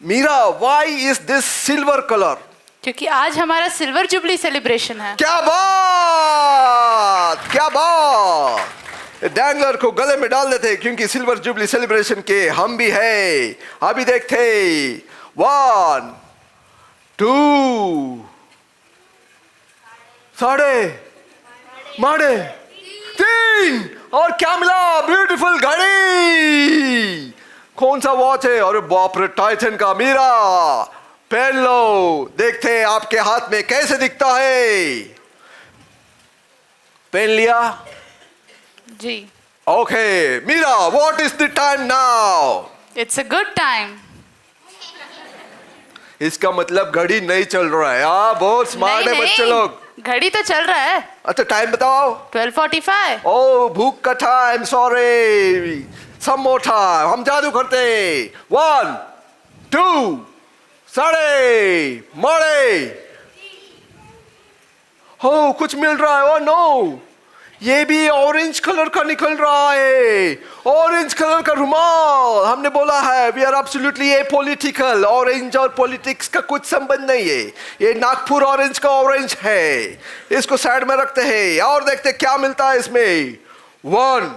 Meera, why is this silver colour? क्योंकि आज हमारा सिल्वर जुबली सेलिब्रेशन है। क्या बात, क्या बात। डैंगलर को गले में डाल देते क्योंकि सिल्वर जुबली सेलिब्रेशन के हम भी हैं। अभी देखते 1 2 साढ़े माड़े 3। और क्या मिला? ब्यूटीफुल घड़ी। कौन सा वॉच है? अरे बाप रे, टाइटन का। मीरा, पहन लो, देखते हैं आपके हाथ में कैसे दिखता है। पहन लिया? जी। Okay Meera, what is the time now? It's a good time. इसका मतलब घड़ी नहीं चल रहा है। बहुत स्मार्ट है बच्चे लोग। घड़ी तो चल रहा है। अच्छा, टाइम बताओ। 12:45। ओ, भूख का टाइम, सॉरी। सम मोर टाइम। हम जादू करते। 1 2 साढ़े माड़े। हो, कुछ मिल रहा है। ओ नो, ये भी ऑरेंज कलर का निकल रहा है। ऑरेंज कलर का रुमाल। हमने बोला है we are absolutely apolitical. Orange और पॉलिटिक्स का कुछ संबंध नहीं है। ये नागपुर ऑरेंज का ऑरेंज है। इसको साइड में रखते हैं और देखते क्या मिलता है इसमें। 1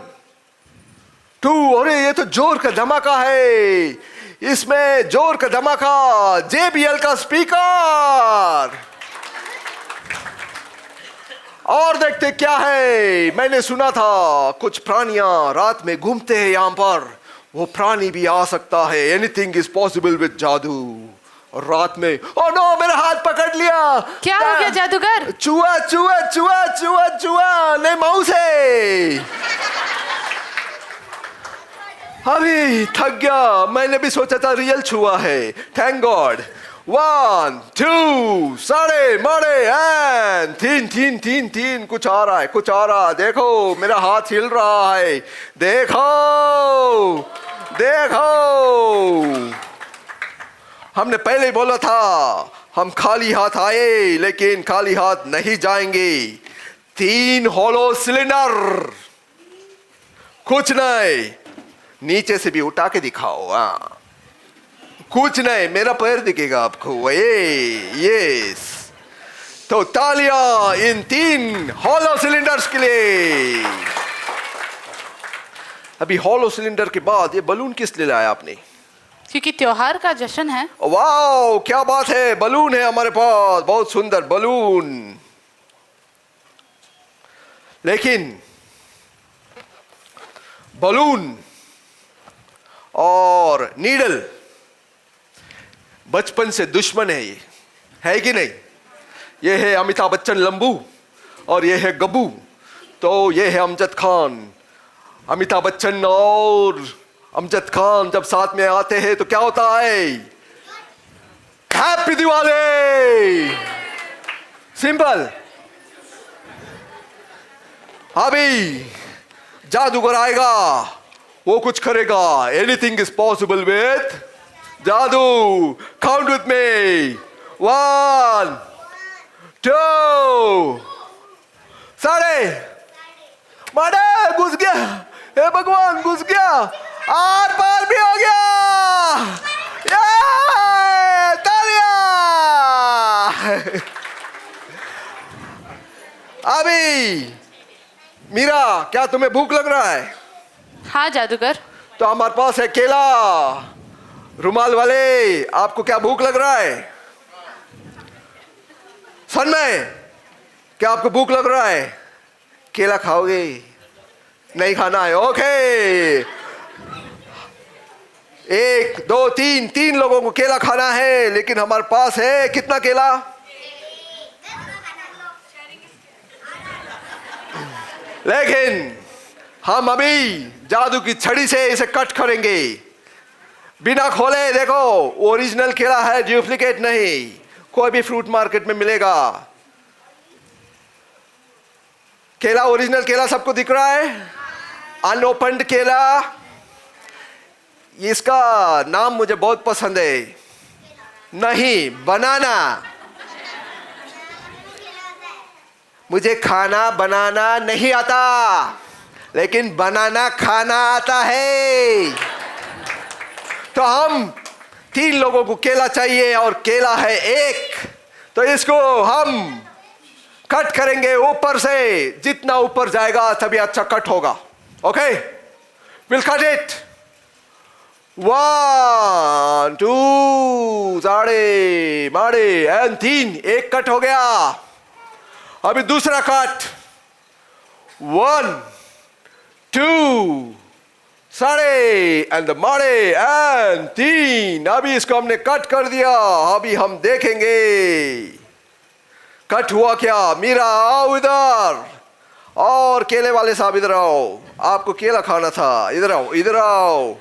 2। अरे ये तो जोर का धमाका है। इसमें जोर का धमाका। JBL का स्पीकर। और देखते क्या है। मैंने सुना था कुछ प्राणियां रात में घूमते हैं यहाँ पर। वो प्राणी भी आ सकता है। एनीथिंग इज पॉसिबल विद जादू। और रात में, ओ नो, मेरा हाथ पकड़ लिया। क्या हो गया जादूगर? चूहा चूहा चूहा चूहा चूहा। नहीं, माउस है। अभी थक गया। मैंने भी सोचा था रियल चूहा है। Thank God. 1 2 साढ़े माड़े एंड 3। कुछ आ रहा है, कुछ आ रहा है। देखो, मेरा हाथ हिल रहा है। देखो देखो, हमने पहले ही बोला था हम खाली हाथ आए लेकिन खाली हाथ नहीं जाएंगे। 3 हॉलो सिलेंडर। कुछ नहीं, नीचे से भी उठा के दिखाओ। हाँ, कुछ नहीं, मेरा पैर दिखेगा आपको। यस। तो तालियां इन 3 हॉलो सिलेंडर्स के लिए। अभी हॉलो सिलेंडर के बाद ये बलून किस लिए लाया आपने? क्योंकि त्योहार का जश्न है। वाओ, क्या बात है। बलून है हमारे पास, बहुत सुंदर बलून। लेकिन बलून और नीडल बचपन से दुश्मन है। ये है कि नहीं? ये है अमिताभ बच्चन लंबू और ये है गब्बू। तो ये है अमजद खान। अमिताभ बच्चन और अमजद खान जब साथ में आते हैं तो क्या होता है? हैप्पी दिवाली। सिंपल। अभी जादूगर आएगा, वो कुछ करेगा। एनीथिंग इज पॉसिबल विथ जादू। Count with me. 1 2 साढ़े माड़े। घुस गया। हे भगवान, घुस गया। आर पार भी हो गया। तालियां। अभी मीरा, क्या तुम्हें भूख लग रहा है? हाँ जादूगर। तो हमारे पास है केला। रुमाल वाले, आपको क्या भूख लग रहा है? सन में, क्या आपको भूख लग रहा है? केला खाओगे? नहीं खाना है? ओके। 1 2 3 लोगों को केला खाना है। लेकिन हमारे पास है कितना केला? लेकिन हम अभी जादू की छड़ी से इसे कट करेंगे बिना खोले। देखो ओरिजिनल केला है, डुप्लीकेट नहीं। कोई भी फ्रूट मार्केट में मिलेगा। केला ओरिजिनल केला सबको दिख रहा है, अनओपन्ड केला। इसका नाम मुझे बहुत पसंद है। नहीं, बनाना। मुझे खाना बनाना नहीं आता, लेकिन बनाना खाना आता है। तो हम 3 लोगों को केला चाहिए और केला है 1, तो इसको हम कट करेंगे ऊपर से। जितना ऊपर जाएगा तभी अच्छा कट होगा। Okay, will cut it. 1 2 साढ़े माड़े एंड 3, 1 कट हो गया। अभी दूसरा कट 1 2 साढ़े एंड माड़े एंड 3। अभी इसको हमने कट कर दिया। अभी हम देखेंगे कट हुआ क्या। मीरा आओ इधर, और केले वाले साहब इधर आओ, आपको केला खाना था। इधर आओ, इधर आओ,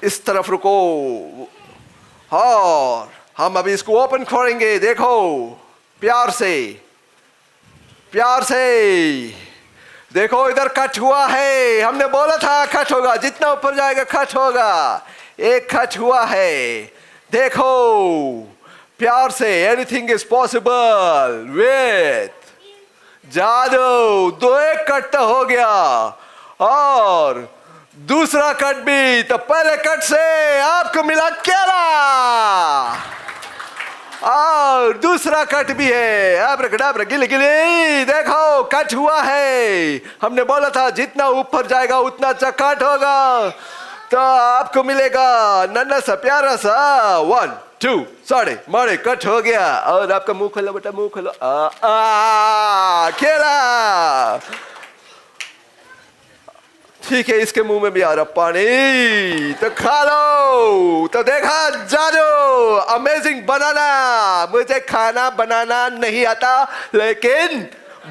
इस तरफ रुको। और हम अभी इसको ओपन करेंगे। देखो प्यार से, प्यार से देखो, इधर कट हुआ है। हमने बोला था कट होगा, जितना ऊपर जाएगा कट होगा। 1 कट हुआ है। देखो प्यार से, एनीथिंग इज पॉसिबल विथ जादू। 2-1 कट तो हो गया, और दूसरा कट भी। तो पहले कट से आपको मिला केला, और दूसरा कट भी है। अब्राकडाब्रा गिली गिली, देखो कट हुआ है। हमने बोला था जितना ऊपर जाएगा उतना अच्छा कट होगा। तो आपको मिलेगा नन्हा सा प्यारा सा 1 2 साढ़े माड़े कट हो गया। और आपका मुंह खोलो बेटा, मुंह खोलो। केला। ठीक है, इसके मुंह में भी आ रहा पानी, तो खा लो। तो देखा जादू, अमेजिंग बनाना। मुझे खाना बनाना नहीं आता, लेकिन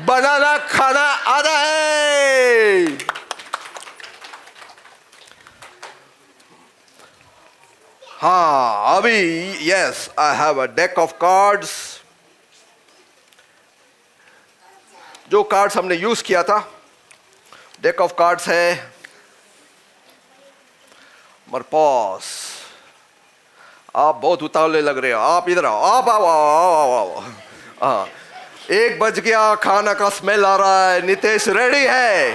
बनाना खाना आता है। हाँ, अभी yes, I have a deck of cards. जो कार्ड्स हमने यूज किया था, डेक ऑफ कार्ड्स है हमारे पास। आप बहुत उतावले लग रहे हो, आप इधर आओ, आप आओ आओ आओ आओ। हाँ, 1 बज गया, खाना का स्मेल आ रहा है। नितेश रेडी है,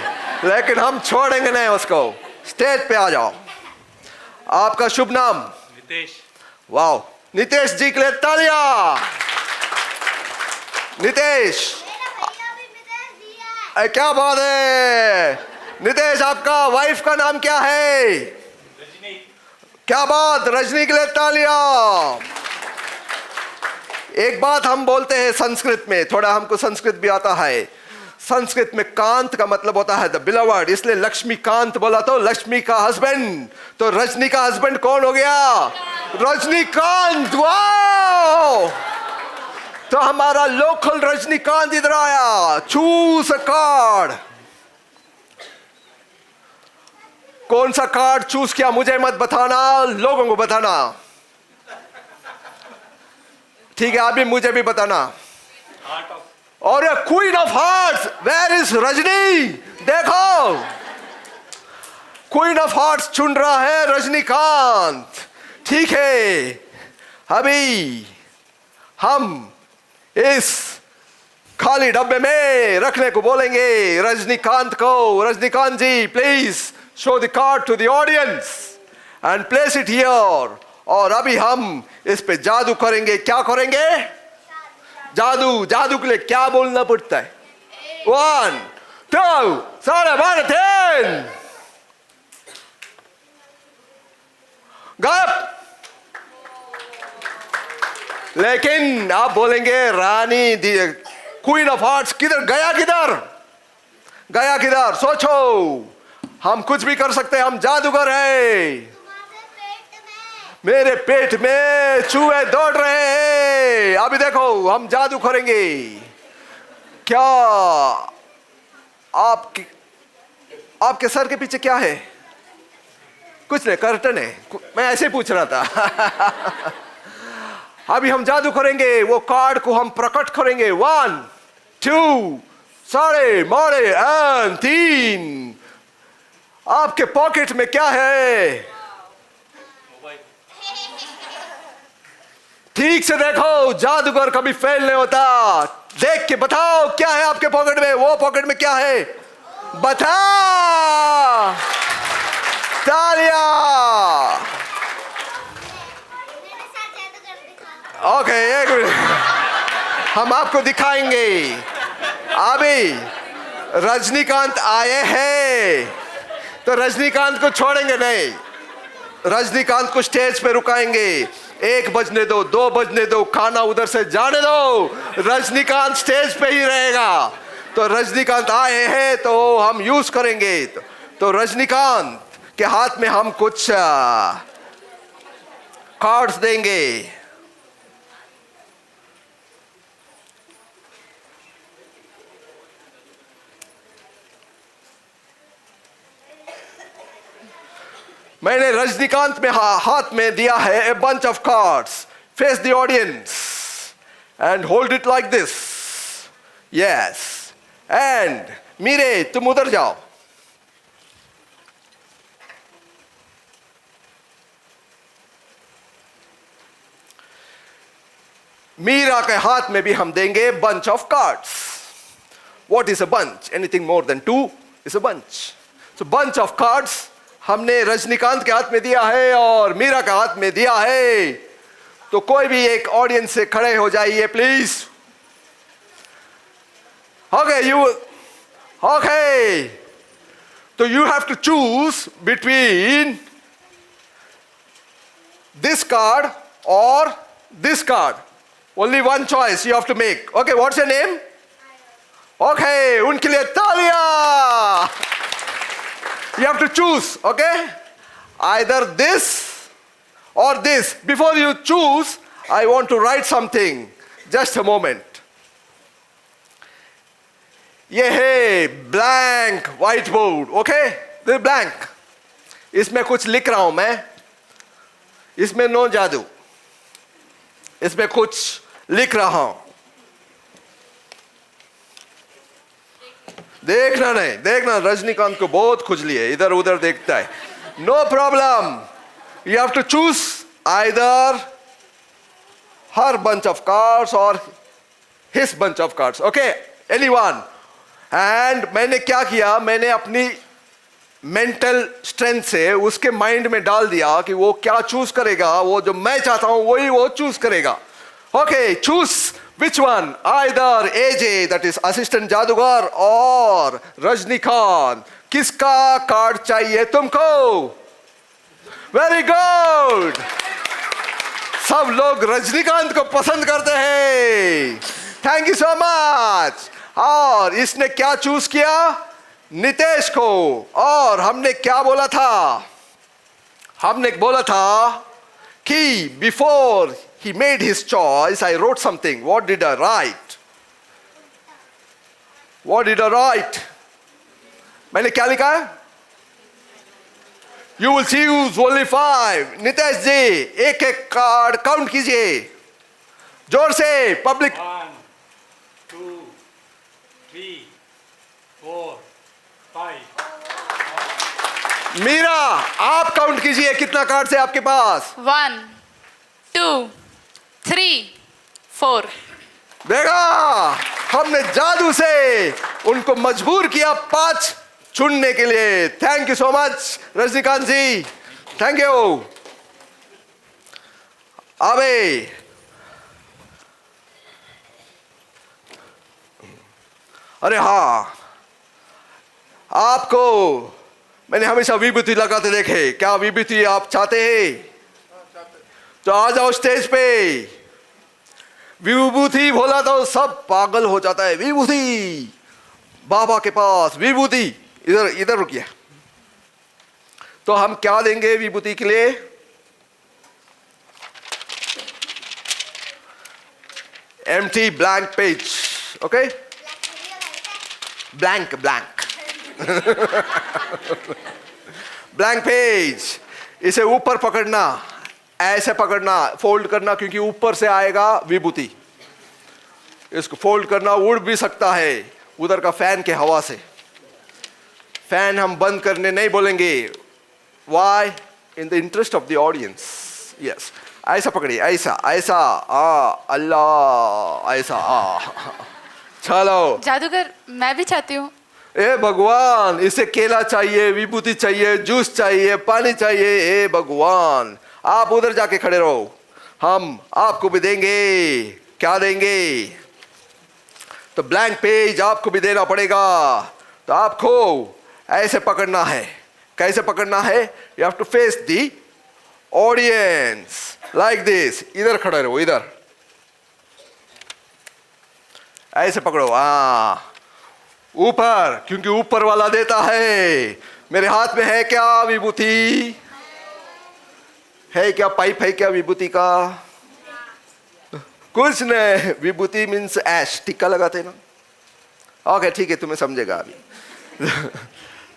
लेकिन हम छोड़ेंगे नहीं उसको। स्टेज पे आ जाओ। आपका शुभ नाम? नितेश। वाह, नितेश जी के लिए तालियां। नितेश, क्या बात है। नितेश, आपका वाइफ का नाम क्या है? रजनी। क्या बात, रजनी के लिए तालियां। एक बात हम बोलते हैं संस्कृत में, थोड़ा हमको संस्कृत भी आता है। संस्कृत में कांत का मतलब होता है द बिलवर्ड, इसलिए लक्ष्मीकांत बोला तो लक्ष्मी का हस्बैंड। तो रजनी का हस्बैंड कौन हो गया? रजनीकांत। वाह, तो हमारा लोकल रजनीकांत इधर आया। Choose a card. कौन सा कार्ड चूज किया मुझे मत बताना, लोगों को बताना। ठीक है, अभी मुझे भी बताना। और queen of hearts, where is Rajni? देखो, क्वीन ऑफ हार्ट्स चुन रहा है रजनीकांत। ठीक है, अभी हम इस खाली डब्बे में रखने को बोलेंगे रजनीकांत को। Rajinikanth ji, please show the card to the audience and place it here. और अभी हम इस पे जादू करेंगे। क्या करेंगे? जादू। जादू के लिए क्या बोलना पड़ता है? 1 2 साढ़े माड़े 3। गायब। लेकिन आप बोलेंगे रानी क्वीन ऑफ हार्ट्स किधर गया? किधर गया? किधर? सोचो, हम कुछ भी कर सकते हैं, हम जादूगर हैं। मेरे पेट में चूहे दौड़ रहे हैं। अभी देखो, हम जादू करेंगे। क्या आपके सर के पीछे क्या है? कुछ नहीं, कर्टन है। मैं ऐसे पूछ रहा था। अभी हम जादू करेंगे, वो कार्ड को हम प्रकट करेंगे। 1 2 साढ़े मारे एंड 3। आपके पॉकेट में क्या है? ठीक से देखो, जादूगर कभी फेल नहीं होता। देख के बताओ क्या है आपके पॉकेट में। वो पॉकेट में क्या है? बता। तालियां। ओके, एक मिनट, हम आपको दिखाएंगे। अभी रजनीकांत आए हैं तो रजनीकांत को छोड़ेंगे नहीं। रजनीकांत को स्टेज पे रुकाएंगे। 1 बजने दो, 2 बजने दो, खाना उधर से जाने दो, रजनीकांत स्टेज पे ही रहेगा। तो रजनीकांत आए हैं तो हम यूज करेंगे। तो रजनीकांत के हाथ में हम कुछ कार्ड्स देंगे। मैंने रजनीकांत में हाथ में दिया है a bunch of cards. Face the audience and hold it like this. Yes. And मीरे, तुम उधर जाओ। मीरा के हाथ में भी हम देंगे bunch of cards. What is a bunch? Anything more than 2 is a bunch. So bunch of cards हमने रजनीकांत के हाथ में दिया है और मीरा के हाथ में दिया है। तो कोई भी एक ऑडियंस से खड़े हो जाइए प्लीज। ओके, तो you have to choose between this card और this card. Only one choice you have to make. Okay, what's your name? Okay, उनके लिए तालियां। You have to choose, okay? Either this or this. Before you choose, I want to write something. Just a moment. ये है blank whiteboard, okay? This blank. इसमें कुछ लिख रहा हूं मैं। इसमें नो जादू। इसमें कुछ लिख रहा हूं। देखना नहीं, देखना, रजनीकांत को बहुत खुजली है, इधर उधर देखता है। No problem, you have to choose either her bunch of cards और his bunch of cards. Okay, anyone. And मैंने क्या किया, मैंने अपनी मेंटल स्ट्रेंथ से उसके माइंड में डाल दिया कि वो क्या चूज करेगा। वो जो मैं चाहता हूं वही वो चूज करेगा। Okay, choose which one? Either AJ, that is assistant जादूगर, और रजनीकांत। किसका कार्ड चाहिए तुमको? वेरी गुड, सब लोग रजनीकांत को पसंद करते हैं। Thank you so much. और इसने क्या चूज किया? नितेश को। और हमने क्या बोला था? हमने बोला था कि before he made his choice, I wrote something. What did I write? What did I write? मैंने क्या लिखा है? You will choose only 5. Nitesh जी, एक एक कार्ड काउंट कीजिए जोर से। पब्लिक। 1 2 3 4 5। मीरा, आप काउंट कीजिए कितना कार्ड है आपके पास। 1 2 3 4। देखा, हमने जादू से उनको मजबूर किया 5 चुनने के लिए। Thank you so much Rajinikanth ji, thank you. अबे अरे हाँ, आपको मैंने हमेशा विभूति लगाते देखे। क्या विभूति आप चाहते हैं? तो आ जाओ स्टेज पे। विभूति बोला तो सब पागल हो जाता है। विभूति, बाबा के पास विभूति। इधर इधर रुकिए। तो हम क्या देंगे विभूति के लिए? Empty blank page. Okay, blank blank. Blank page, इसे ऊपर पकड़ना, ऐसे पकड़ना, फोल्ड करना, क्योंकि ऊपर से आएगा विभूति। इसको फोल्ड करना, उड़ भी सकता है उधर का फैन के हवा से। फैन हम बंद करने नहीं बोलेंगे। Why? In the interest of the audience. Yes. ऐसा पकड़िए, ऐसा ऐसा, अल्लाह, ऐसा चलो। जादूगर मैं भी चाहती हूँ। ए भगवान, इसे केला चाहिए, विभूति चाहिए, जूस चाहिए, पानी चाहिए। ए भगवान, आप उधर जाके खड़े रहो, हम आपको भी देंगे। क्या देंगे? तो ब्लैंक पेज आपको भी देना पड़ेगा। तो आपको ऐसे पकड़ना है। कैसे पकड़ना है? You have to face the audience like this. इधर खड़े रहो, इधर ऐसे पकड़ो। ऊपर, क्योंकि ऊपर वाला देता है। मेरे हाथ में है क्या विभूति? है क्या पाइप? है क्या विभूति का? कुछ नहीं। विभूति मीन्स ऐश, टिक्का लगाते ना। ओके ठीक है, तुम्हें समझेगा अभी।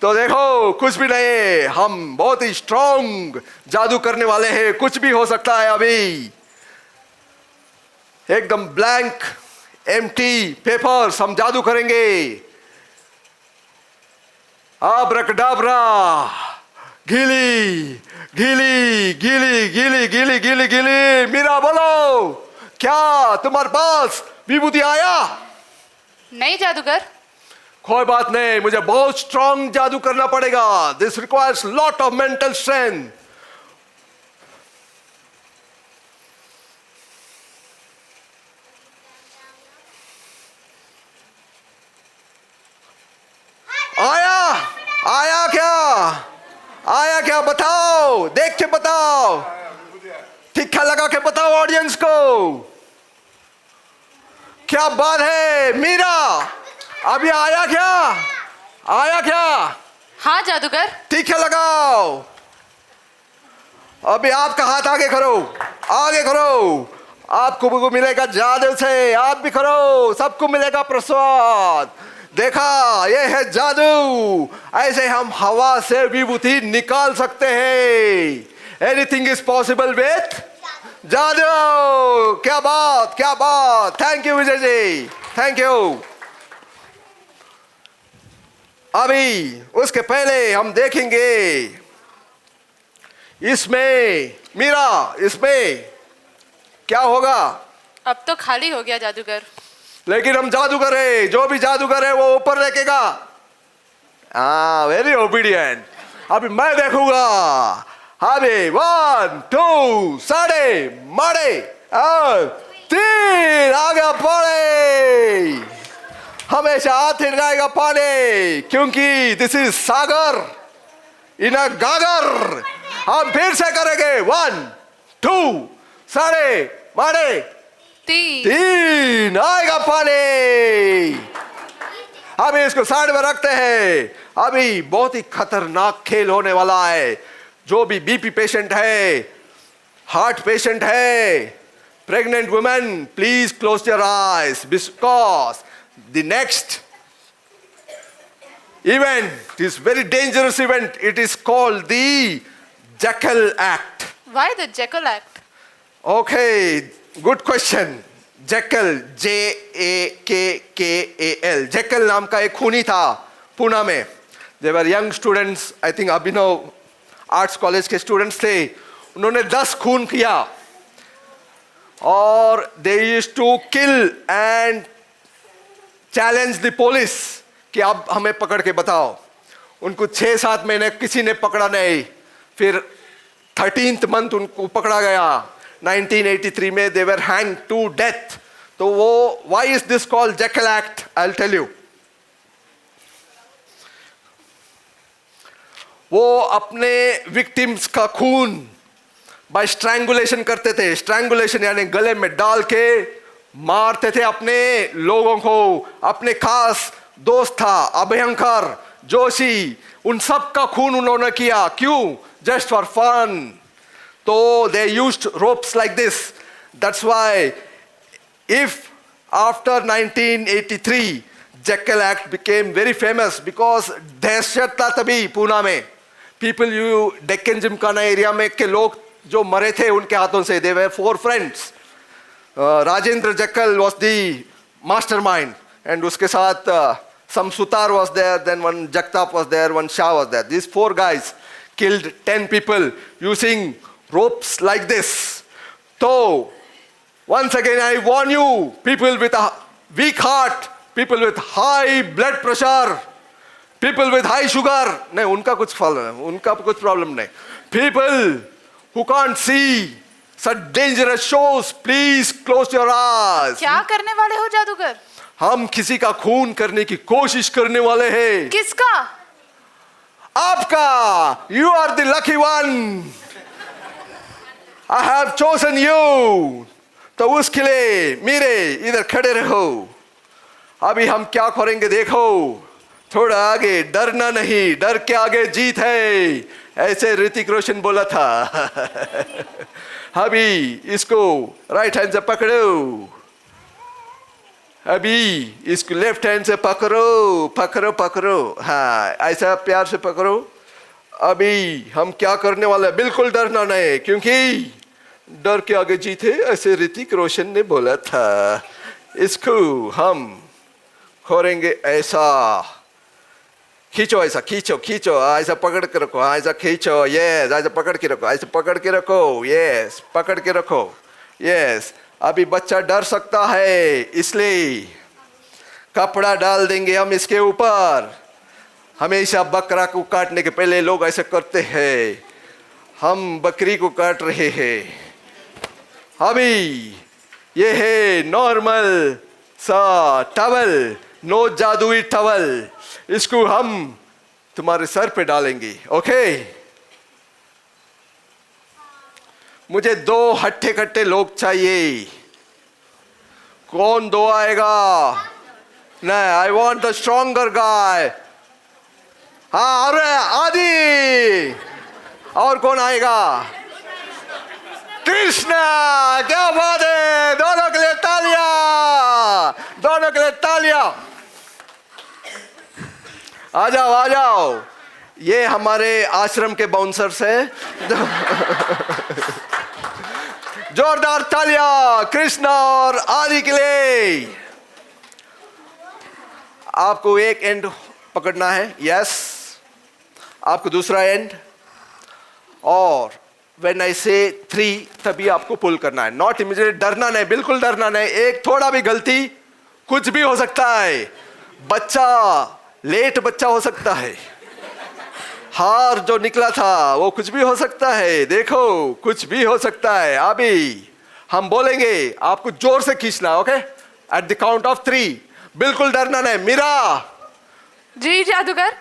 तो देखो, कुछ भी नहीं, हम बहुत ही स्ट्रॉन्ग जादू करने वाले हैं। कुछ भी हो सकता है अभी। एकदम ब्लैंक एम्प्टी पेपर्स हम जादू करेंगे। आब्राकडाब्रा, गीली गीली गीली गीली गीली गीली गीली। मीरा बोलो, क्या तुम्हारे पास विभूति आया? नहीं जादूगर। कोई बात नहीं, मुझे बहुत स्ट्रॉन्ग जादू करना पड़ेगा। This requires lot of mental strength. आया क्या? आया क्या? बताओ, देख के बताओ, टिक्का लगा के बताओ ऑडियंस को। क्या बात है मीरा, अभी आया क्या? आया क्या? हाँ जादूगर। टिक्का लगाओ। अभी आपका हाथ आगे करो, आगे करो। आपको मिलेगा जादू से, आप भी करो, सबको मिलेगा प्रसाद। देखा, ये है जादू। ऐसे हम हवा से विभूति निकाल सकते हैं। एनीथिंग इज पॉसिबल विथ जादू। क्या बात, क्या बात। Thank you Vijay ji, thank you. अभी उसके पहले हम देखेंगे इसमें, मीरा, इसमें क्या होगा? अब तो खाली हो गया जादूगर। लेकिन हम जादूगर है, जो भी जादूगर है वो ऊपर देखेगा। Very obedient. अभी मैं देखूंगा। अभी 1 2 साढ़े माड़े और 3 आगे बढ़े। हमेशा हाथ हिलाएगा पानी, क्योंकि दिस इज सागर इन अ गागर। हम फिर से करेंगे। 1 2 साढ़े माड़े 3 आएगा पानी। अभी इसको साइड में रखते हैं। अभी बहुत ही खतरनाक खेल होने वाला है। जो भी बीपी पेशेंट है, हार्ट पेशेंट है, pregnant women, please close your eyes, because the next event is very dangerous event. It is called the Jekyll Act. Why the Jekyll Act? Okay, good question. Jekyll, Jekyll. Jekyll नाम का एक खूनी था पुणे में। They were young students, I think Abhinav arts college के students थे। उन्होंने 10 खून किया और they used to kill and challenge the police कि अब हमें पकड़ के बताओ। उनको 6-7 महीने किसी ने पकड़ा नहीं। फिर 13th month उनको पकड़ा गया। 1983 में they were hanged to death। तो वो why is this called Jekyll Act? I'll tell you. वो अपने victims का खून by strangulation करते थे। strangulation यानी गले में डाल के मारते थे अपने लोगों को। अपने खास दोस्त था अभयंकर जोशी, उन सब का खून उन्होंने किया। क्यों? Just for fun. So they used ropes like this. That's why if after 1983 Jekyll Act became very famous because दहशत था तभी पूना में. People you Deccan Gymkhana area में के लोग जो मरे थे उनके हाथों से. They were 4 friends. Rajendra Jekyll was the mastermind, and उसके साथ some Sutar was there, then one Jagtap was there, one Shah was there. These 4 guys killed 10 people using ropes like this. So once again I warn you, people with a weak heart, people with high blood pressure, people with high sugar, नहीं उनका कुछ problem नहीं. People who can't see such dangerous shows, please close your eyes. क्या करने वाले हो जादूगर? हम किसी का खून करने की कोशिश करने वाले हैं. किसका? आपका. You are the lucky one. I have chosen you. तो उसके लिए मेरे इधर खड़े रहो. अभी हम क्या करेंगे देखो. थोड़ा आगे, डरना नहीं, डर के आगे जीत है, ऐसे ऋतिक रोशन बोला था. अभी इसको राइट हैंड से पकड़ो. अभी इसको लेफ्ट हैंड से पकड़ो, पकड़ो पकड़ो. हाँ, ऐसा प्यार से पकड़ो. अभी हम क्या करने वाले हैं, बिल्कुल डरना नहीं, क्योंकि डर के आगे जीत है, ऐसे ऋतिक रोशन ने बोला था. इसको हम करेंगे ऐसा. खींचो, ऐसा खींचो, खींचो, ऐसा पकड़ के रखो, ऐसा खींचो. यस, ऐसा पकड़ के रखो, ऐसा पकड़ के रखो. यस, पकड़ के रखो. यस. अभी बच्चा डर सकता है, इसलिए कपड़ा डाल देंगे हम इसके ऊपर. हमेशा बकरा को काटने के पहले लोग ऐसे करते हैं. हम बकरी को काट रहे हैं. अभी ये है नॉर्मल सा टवल, नो जादुई टवल. इसको हम तुम्हारे सर पे डालेंगे. ओके. मुझे 2 हट्टे कट्टे लोग चाहिए. कौन 2 आएगा? नहीं, आई वॉन्ट द स्ट्रॉन्गर गाय. हाँ, अरे आदि. और कौन आएगा? कृष्णा. क्या बात है. दोनों के लिए तालियां, दोनों के लिए तालियां. आ जाओ, आ जाओ. ये हमारे आश्रम के बाउंसर्स हैं. जोरदार तालियां कृष्णा और आदि के लिए. आपको एक एंड पकड़ना है. यस. आपको दूसरा एंड. और व्हेन आई से 3 तभी आपको पुल करना है. Not immediate. डरना नहीं, बिल्कुल डरना नहीं. एक थोड़ा भी गलती, कुछ भी हो सकता है. बच्चा लेट बच्चा हो सकता है. हार जो निकला था वो कुछ भी हो सकता है. देखो, कुछ भी हो सकता है. अभी हम बोलेंगे, आपको जोर से खींचना. Okay. At the count of 3. बिल्कुल डरना नहीं. मीरा. जी जादूगर.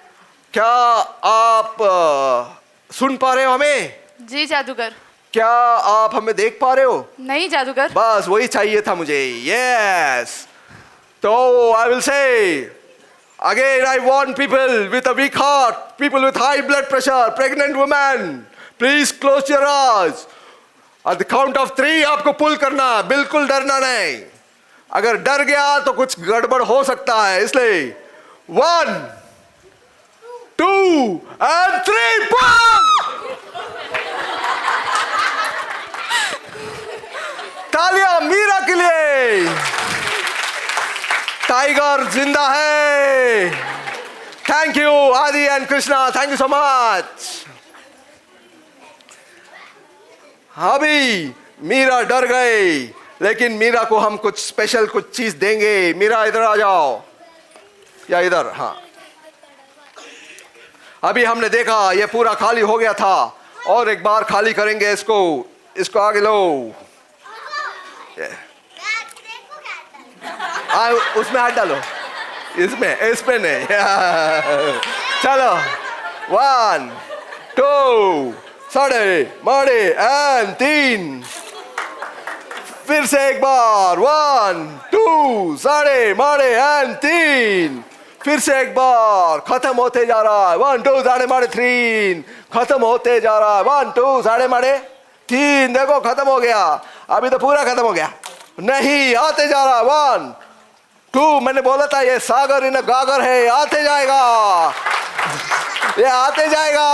क्या आप सुन पा रहे हो हमें? जी जादूगर. क्या आप हमें देख पा रहे हो? नहीं जादूगर. बस वही चाहिए था मुझे. यस. तो I will say again, I want people with a weak heart, people with high blood pressure, pregnant women, please close your eyes. At the count of 3 आपको पुल करना. बिल्कुल डरना नहीं. अगर डर गया तो कुछ गड़बड़ हो सकता है, इसलिए 1 2 and 3 पुल. तालियां मीरा के लिए. टाइगर जिंदा है. थैंक यू आदि and Krishna. Thank you so much. अभी मीरा डर गए, लेकिन मीरा को हम कुछ स्पेशल कुछ चीज देंगे. मीरा इधर आ जाओ, या इधर. हाँ. अभी हमने देखा ये पूरा खाली हो गया था, और एक बार खाली करेंगे इसको. इसको आगे लो. उसमें हाथ डालो. इसमें नहीं. चलो. 1 2 साढ़े माड़े एंड 3. फिर से एक बार. 1 2 साढ़े माड़े एंड 3. फिर से एक बार. खत्म होते जा रहा है. 1 2 साढ़े माड़े 3. खत्म होते जा रहा है. 1 2 साढ़े माड़े 3. देखो खत्म हो गया. अभी तो पूरा खत्म हो गया. नहीं, आते जा रहा है. 1 2 मैंने बोला था ये सागर इन गागर है, आते जाएगा, ये आते जाएगा,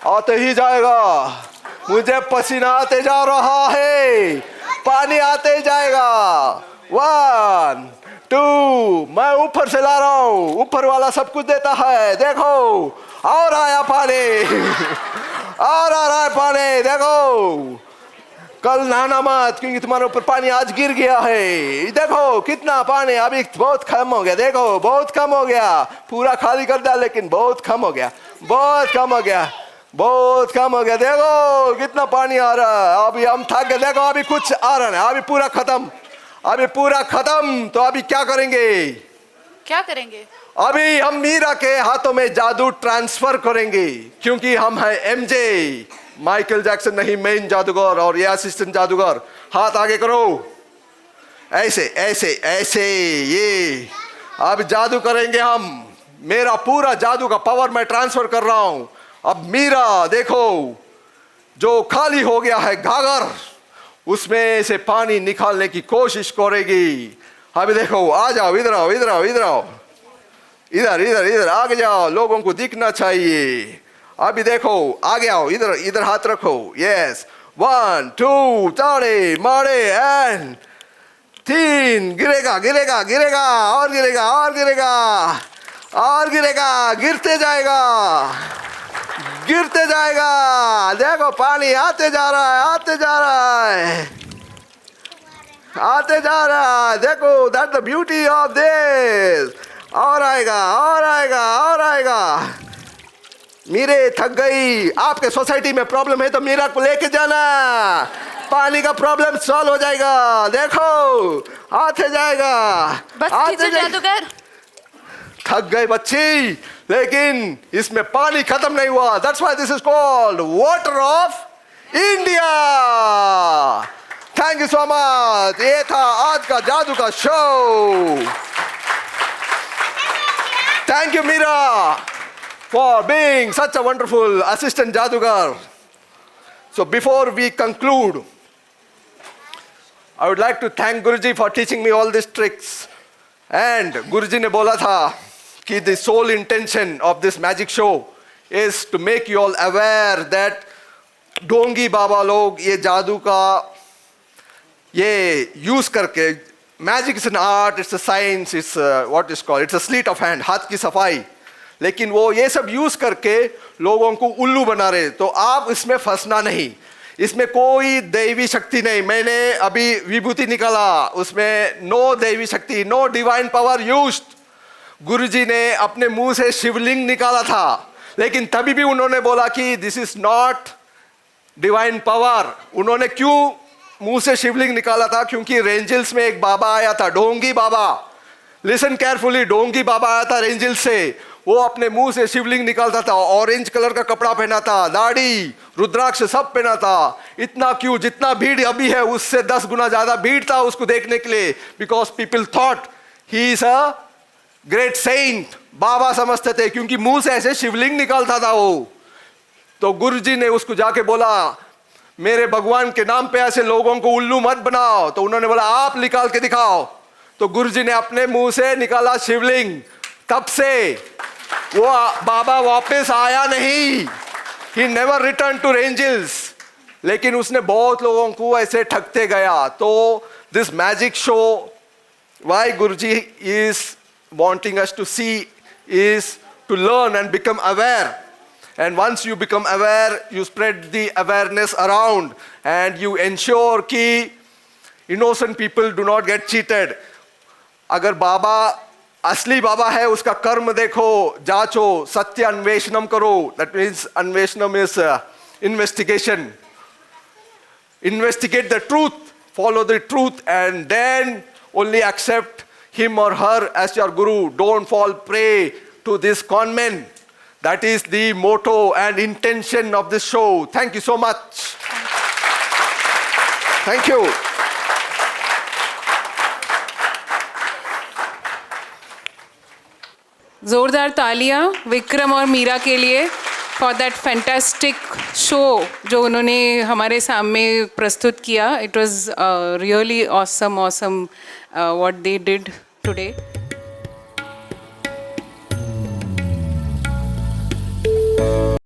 आते ही जाएगा। मुझे पसीना आते जा रहा है, पानी आते ही जाएगा। 1 2 मैं ऊपर से ला रहा हूं, ऊपर वाला सब कुछ देता है। देखो और आया पानी और आ रहा है पानी। देखो कल नहाना मत क्योंकि तुम्हारे ऊपर पानी आज गिर गया है। देखो कितना पानी, अभी बहुत कम हो गया। देखो बहुत कम हो गया, पूरा खाली कर दिया लेकिन बहुत कम हो गया, बहुत कम हो गया, बहुत कम हो गया। देखो कितना पानी आ रहा है। अभी हम थक गए। देखो अभी कुछ आ रहा है, अभी पूरा खत्म, अभी पूरा खत्म। तो अभी क्या करेंगे? क्या करेंगे? अभी हम मीरा के हाथों में जादू ट्रांसफर करेंगे क्योंकि हम हैं एमजे, माइकल जैक्सन नहीं, मेन जादूगर और ये असिस्टेंट जादूगर। हाथ आगे करो, ऐसे ऐसे ऐसे, ये अब जादू करेंगे हम। मेरा पूरा जादू का पावर मैं ट्रांसफर कर रहा हूं। अब मीरा देखो जो खाली हो गया है घाघर, उसमें से पानी निकालने की कोशिश करेगी। अभी देखो, आ जाओ, इधर आओ, इधर आओ, इधर आओ, इधर इधर इधर आगे जाओ, लोगों को दिखना चाहिए। अभी देखो आगे आओ, इधर इधर हाथ रखो। यस 1 2 ताड़े मारे एंड 3 गिरेगा गिरेगा गिरेगा और गिरेगा और गिरेगा और गिरेगा, गिरते जाएगा गिरते जाएगा। देखो पानी आते जा रहा है, आते जा रहा है, आते जा रहा है। देखो that's the beauty of this. और आएगा और आएगा और आएगा। मीरे थक गई। आपके सोसाइटी में प्रॉब्लम है तो मीरा को लेके जाना, पानी का प्रॉब्लम सॉल्व हो जाएगा। देखो आते जाएगा, बस आते कीजिए जादूगर। थक गए बच्ची, लेकिन इसमें पानी खत्म नहीं हुआ। That's why this is called water of India. Thank you so much. ये था आज का जादू का शो। Thank you Meera for being such a wonderful assistant jadugar. So before we conclude, I would like to thank Guruji for teaching me all these tricks. And Guruji ने बोला था कि the sole intention of this magic show is to make you all aware that ढोंगी बाबा लोग ये जादू का ये यूज करके, magic is an art, it's a science, it's what is called, it's a sleight of hand, हाथ की सफाई, लेकिन वो ये सब यूज करके लोगों को उल्लू बना रहे। तो आप इसमें फंसना नहीं, इसमें कोई दैवी शक्ति नहीं। मैंने अभी विभूति निकाला, उसमें नो दैवी शक्ति, नो डिवाइन पावर यूज्ड। गुरुजी ने अपने मुंह से शिवलिंग निकाला था, लेकिन तभी भी उन्होंने बोला कि this is not divine power. उन्होंने क्यों मुंह से शिवलिंग निकाला था? क्योंकि रेंजल्स में एक बाबा आया था, ढोंगी बाबा। लिसन केयरफुली, ढोंगी बाबा आया था रेंजल से। वो अपने मुंह से शिवलिंग निकालता था, ऑरेंज कलर का कपड़ा पहना था, दाढ़ी, रुद्राक्ष सब पहना था। इतना क्यों? जितना भीड़ अभी है उससे 10 गुना ज्यादा भीड़ था उसको देखने के लिए, because people thought he is a great saint. बाबा समझते थे क्योंकि मुंह से ऐसे शिवलिंग निकालता था वो। तो गुरुजी ने उसको जाके बोला मेरे भगवान के नाम पे ऐसे लोगों को उल्लू मत बनाओ। तो उन्होंने बोला आप निकाल के दिखाओ। तो गुरुजी ने अपने मुंह से निकाला शिवलिंग। तब से वो बाबा वापस आया नहीं, he never return to Rangels. लेकिन उसने बहुत लोगों को ऐसे ठगते गया। तो this magic show, why Guruji is wanting us to see is to learn and become aware. And once you become aware, you spread the awareness around and you ensure कि innocent people do not get cheated. अगर बाबा असली बाबा है उसका कर्म देखो, जांचो, सत्य अन्वेषणम करो. That means अन्वेषणम is investigation. Investigate the truth, follow the truth, and then only accept him or her as your guru. Don't fall prey to this con men. That is the motto and intention of this show. Thank you so much. Thank you. जोरदार तालियां विक्रम और मीरा के लिए for that fantastic show जो उन्होंने हमारे सामने प्रस्तुत किया. It was really awesome what they did today.